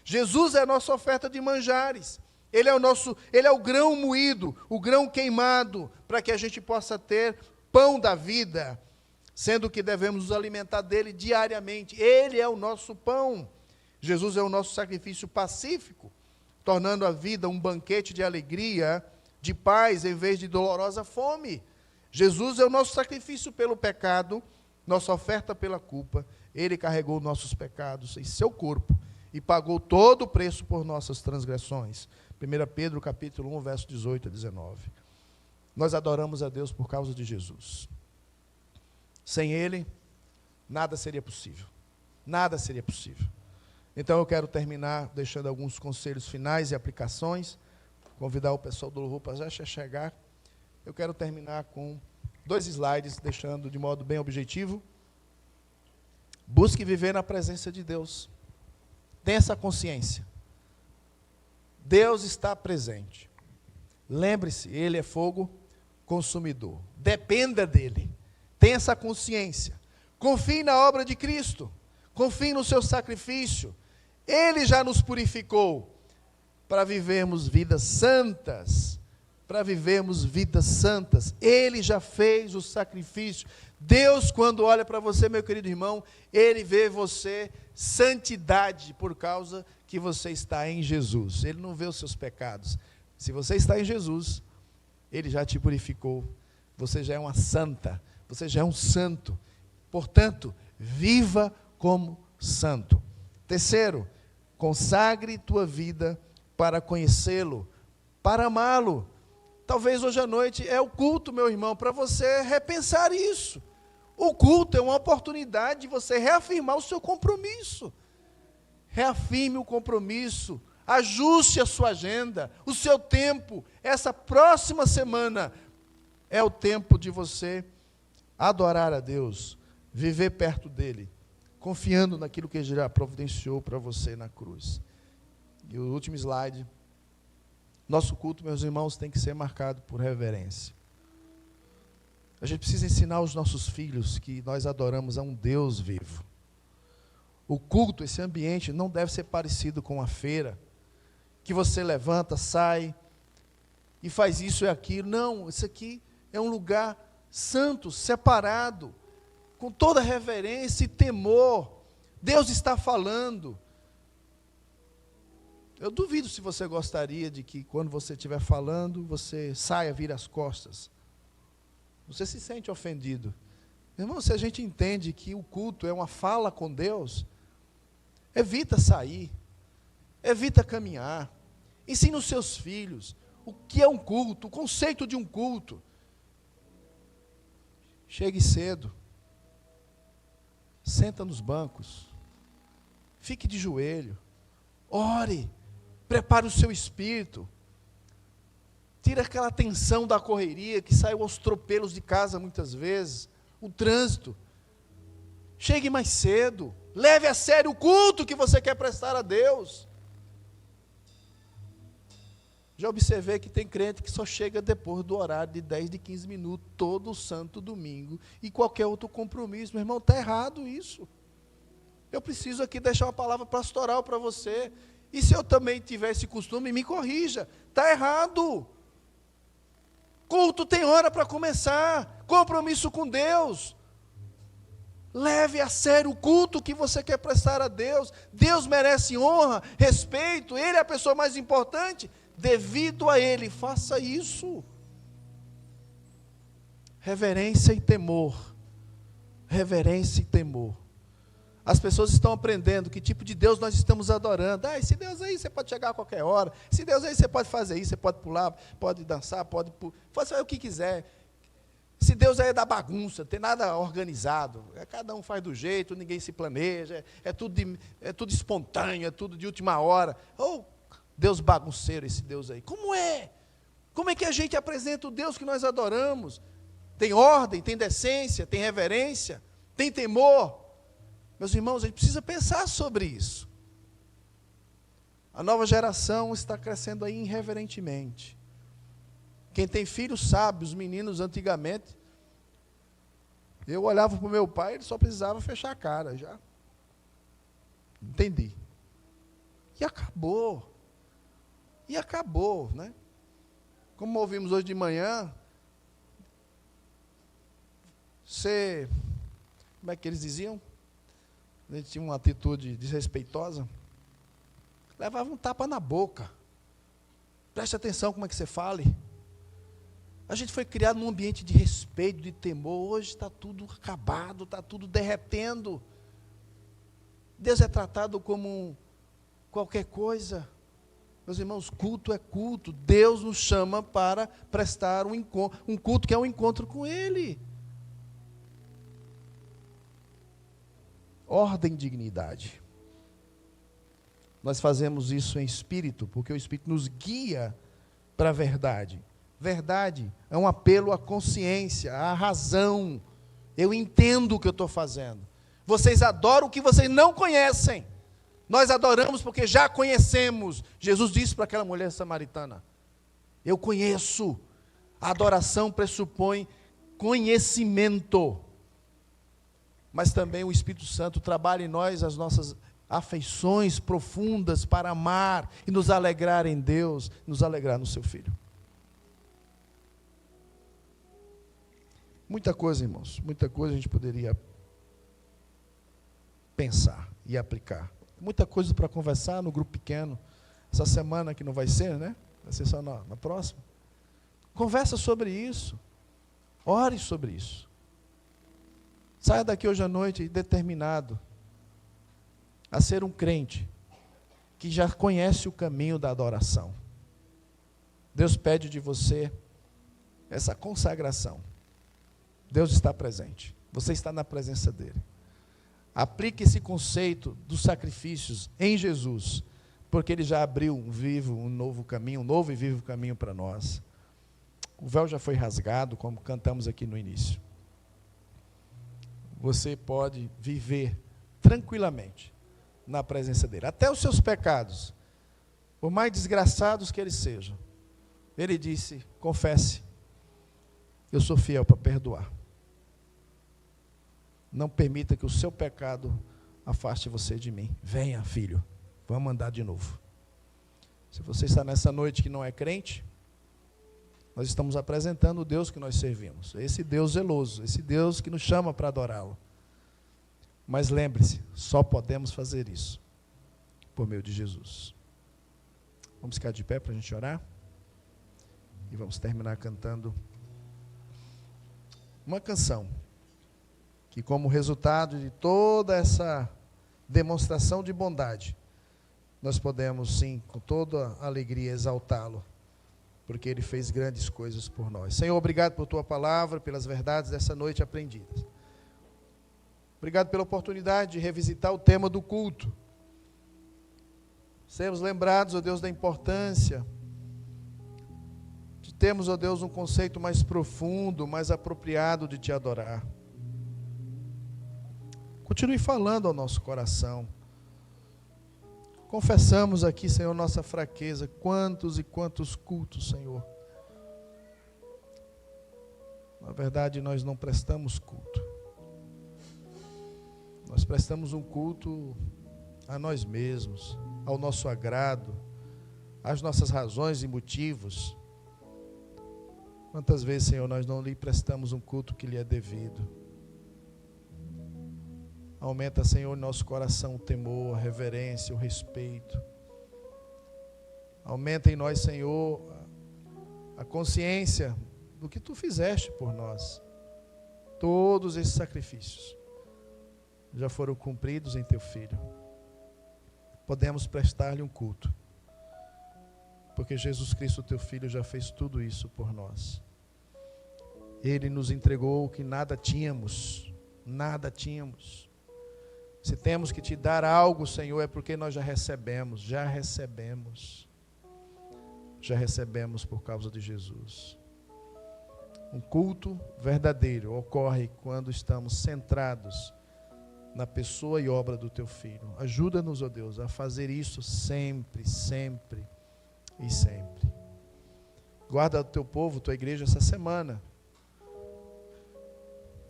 Jesus é a nossa oferta de manjares. Ele é o grão moído, o grão queimado, para que a gente possa ter pão da vida, sendo que devemos nos alimentar dele diariamente. Ele é o nosso pão. Jesus é o nosso sacrifício pacífico, tornando a vida um banquete de alegria, de paz, em vez de dolorosa fome. Jesus é o nosso sacrifício pelo pecado, nossa oferta pela culpa. Ele carregou nossos pecados em seu corpo e pagou todo o preço por nossas transgressões. 1 Pedro capítulo 1, verso 18 a 19. Nós adoramos a Deus por causa de Jesus. Sem Ele, nada seria possível. Nada seria possível. Então eu quero terminar deixando alguns conselhos finais e aplicações. Convidar o pessoal do louvor para já chegar. Eu quero terminar com 2 slides, deixando de modo bem objetivo. Busque viver na presença de Deus. Tenha essa consciência. Deus está presente. Lembre-se, Ele é fogo consumidor. Dependa dEle. Tenha essa consciência. Confie na obra de Cristo. Confie no seu sacrifício. Ele já nos purificou para vivermos vidas santas. Para vivermos vidas santas. Ele já fez o sacrifício. Deus, quando olha para você, meu querido irmão, Ele vê você santidade por causa que você está em Jesus. Ele não vê os seus pecados. Se você está em Jesus, Ele já te purificou. Você já é uma santa. Você já é um santo. Portanto, viva como santo. Terceiro, consagre tua vida para conhecê-lo, para amá-lo. Talvez hoje à noite é o culto, meu irmão, para você repensar isso. O culto é uma oportunidade de você reafirmar o seu compromisso. Reafirme o compromisso, ajuste a sua agenda, o seu tempo. Essa próxima semana é o tempo de você adorar a Deus, viver perto dEle, confiando naquilo que Ele já providenciou para você na cruz. E o último slide. Nosso culto, meus irmãos, tem que ser marcado por reverência. A gente precisa ensinar aos nossos filhos que nós adoramos a um Deus vivo. O culto, esse ambiente, não deve ser parecido com uma feira, que você levanta, sai, e faz isso e aquilo. Não, isso aqui é um lugar santo, separado, com toda reverência e temor. Deus está falando. Eu duvido se você gostaria de que, quando você estiver falando, você saia, vire as costas. Você se sente ofendido. Irmão, se a gente entende que o culto é uma fala com Deus, evita sair, evita caminhar. Ensina os seus filhos o que é um culto, o conceito de um culto. Chegue cedo. Senta nos bancos. Fique de joelho. Ore. Prepare o seu espírito. Tira aquela tensão da correria que saiu aos tropelos de casa muitas vezes. O trânsito. Chegue mais cedo. Leve a sério o culto que você quer prestar a Deus. Já observei que tem crente que só chega depois do horário de 10, de 15 minutos, todo santo domingo, e qualquer outro compromisso. Meu irmão, está errado isso. Eu preciso aqui deixar uma palavra pastoral para você. E se eu também tiver esse costume, me corrija. Está errado. Culto tem hora para começar. Compromisso com Deus. Leve a sério o culto que você quer prestar a Deus. Deus merece honra, respeito. Ele é a pessoa mais importante. Devido a Ele, faça isso. Reverência e temor. Reverência e temor. As pessoas estão aprendendo que tipo de Deus nós estamos adorando. Esse Deus aí você pode chegar a qualquer hora. Esse Deus aí você pode fazer isso, você pode pular, pode dançar, pode fazer o que quiser. Esse Deus aí é da bagunça, não tem nada organizado. Cada um faz do jeito, ninguém se planeja, é tudo espontâneo, é tudo de última hora. Deus bagunceiro, esse Deus aí. Como é? Como é que a gente apresenta o Deus que nós adoramos? Tem ordem, tem decência, tem reverência, tem temor. Meus irmãos, a gente precisa pensar sobre isso. A nova geração está crescendo aí irreverentemente. Quem tem filhos sabe, os meninos antigamente, eu olhava para o meu pai, ele só precisava fechar a cara, já. Entendi. E acabou. E acabou, né? Como ouvimos hoje de manhã, como é que eles diziam? Ele tinha uma atitude desrespeitosa, levava um tapa na boca. Preste atenção como é que você fale. A gente foi criado num ambiente de respeito, de temor. Hoje está tudo acabado, está tudo derretendo. Deus é tratado como qualquer coisa. Meus irmãos, culto é culto. Deus nos chama para prestar um culto que é um encontro com Ele. Ordem e dignidade. Nós fazemos isso em espírito, porque o Espírito nos guia para a verdade. Verdade é um apelo à consciência, à razão. Eu entendo o que eu estou fazendo. Vocês adoram o que vocês não conhecem. Nós adoramos porque já conhecemos. Jesus disse para aquela mulher samaritana: eu conheço. A adoração pressupõe conhecimento. Mas também o Espírito Santo trabalha em nós as nossas afeições profundas para amar e nos alegrar em Deus, nos alegrar no seu Filho. Muita coisa, irmãos, muita coisa a gente poderia pensar e aplicar. Muita coisa para conversar no grupo pequeno. Essa semana que não vai ser, né? Vai ser só na próxima. Conversa sobre isso. Ore sobre isso. Saia daqui hoje à noite determinado a ser um crente que já conhece o caminho da adoração. Deus pede de você essa consagração. Deus está presente. Você está na presença dele. Aplique esse conceito dos sacrifícios em Jesus, porque ele já abriu um novo caminho, um novo e vivo caminho para nós. O véu já foi rasgado, como cantamos aqui no início. Você pode viver tranquilamente na presença dele. Até os seus pecados, por mais desgraçados que eles sejam, ele disse: confesse, eu sou fiel para perdoar. Não permita que o seu pecado afaste você de mim. Venha, filho, vamos andar de novo. Se você está nessa noite que não é crente, nós estamos apresentando o Deus que nós servimos. Esse Deus zeloso, esse Deus que nos chama para adorá-lo. Mas lembre-se, só podemos fazer isso por meio de Jesus. Vamos ficar de pé para a gente orar? E vamos terminar cantando uma canção que, como resultado de toda essa demonstração de bondade, nós podemos sim, com toda a alegria, exaltá-lo, porque ele fez grandes coisas por nós. Senhor, obrigado por tua palavra, pelas verdades dessa noite aprendidas. Obrigado pela oportunidade de revisitar o tema do culto. Sermos lembrados, ó Deus, da importância de termos, ó Deus, um conceito mais profundo, mais apropriado de te adorar. Continue falando ao nosso coração. Confessamos aqui, Senhor, nossa fraqueza. Quantos e quantos cultos, Senhor. Na verdade, nós não prestamos culto. Nós prestamos um culto a nós mesmos, ao nosso agrado, às nossas razões e motivos. Quantas vezes, Senhor, nós não lhe prestamos um culto que lhe é devido. Aumenta, Senhor, em nosso coração o temor, a reverência, o respeito. Aumenta em nós, Senhor, a consciência do que Tu fizeste por nós. Todos esses sacrifícios já foram cumpridos em Teu Filho. Podemos prestar-lhe um culto, porque Jesus Cristo, Teu Filho, já fez tudo isso por nós. Ele nos entregou o que nada tínhamos, nada tínhamos. Se temos que te dar algo, Senhor, é porque nós já recebemos por causa de Jesus. Um culto verdadeiro ocorre quando estamos centrados na pessoa e obra do Teu Filho. Ajuda-nos, ó Deus, a fazer isso sempre, sempre e sempre. Guarda o Teu povo, Tua igreja essa semana.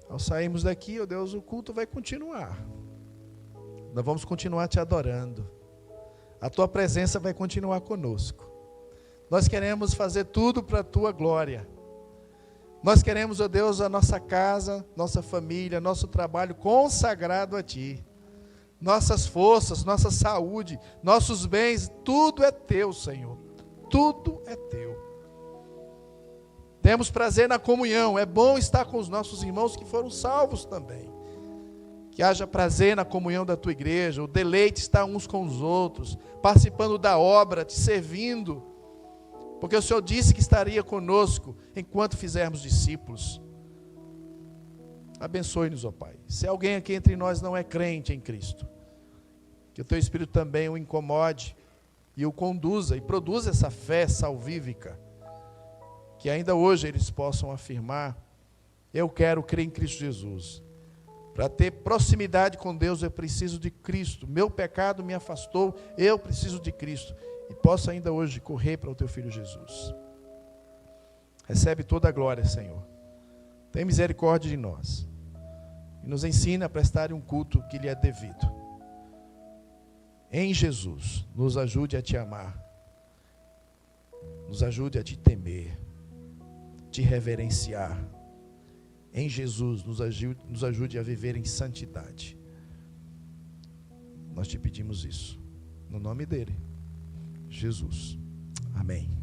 Ao sairmos daqui, ó Deus, o culto vai continuar. Nós vamos continuar te adorando. A Tua presença vai continuar conosco. Nós queremos fazer tudo para a Tua glória. Nós queremos, ó Deus, a nossa casa, nossa família, nosso trabalho consagrado a Ti. Nossas forças, nossa saúde, nossos bens, tudo é Teu, Senhor. Tudo é Teu. Temos prazer na comunhão. É bom estar com os nossos irmãos que foram salvos também. Que haja prazer na comunhão da Tua igreja, o deleite estar uns com os outros, participando da obra, te servindo, porque o Senhor disse que estaria conosco enquanto fizermos discípulos. Abençoe-nos, ó Pai. Se alguém aqui entre nós não é crente em Cristo, que o Teu Espírito também o incomode e o conduza e produza essa fé salvífica, que ainda hoje eles possam afirmar: eu quero crer em Cristo Jesus. Para ter proximidade com Deus, eu preciso de Cristo. Meu pecado me afastou, eu preciso de Cristo. E posso ainda hoje correr para o Teu Filho Jesus. Recebe toda a glória, Senhor. Tem misericórdia de nós. E nos ensina a prestar um culto que lhe é devido. Em Jesus, nos ajude a Te amar. Nos ajude a Te temer. Te reverenciar. Em Jesus, nos ajude a viver em santidade. Nós te pedimos isso. No nome dEle, Jesus. Amém.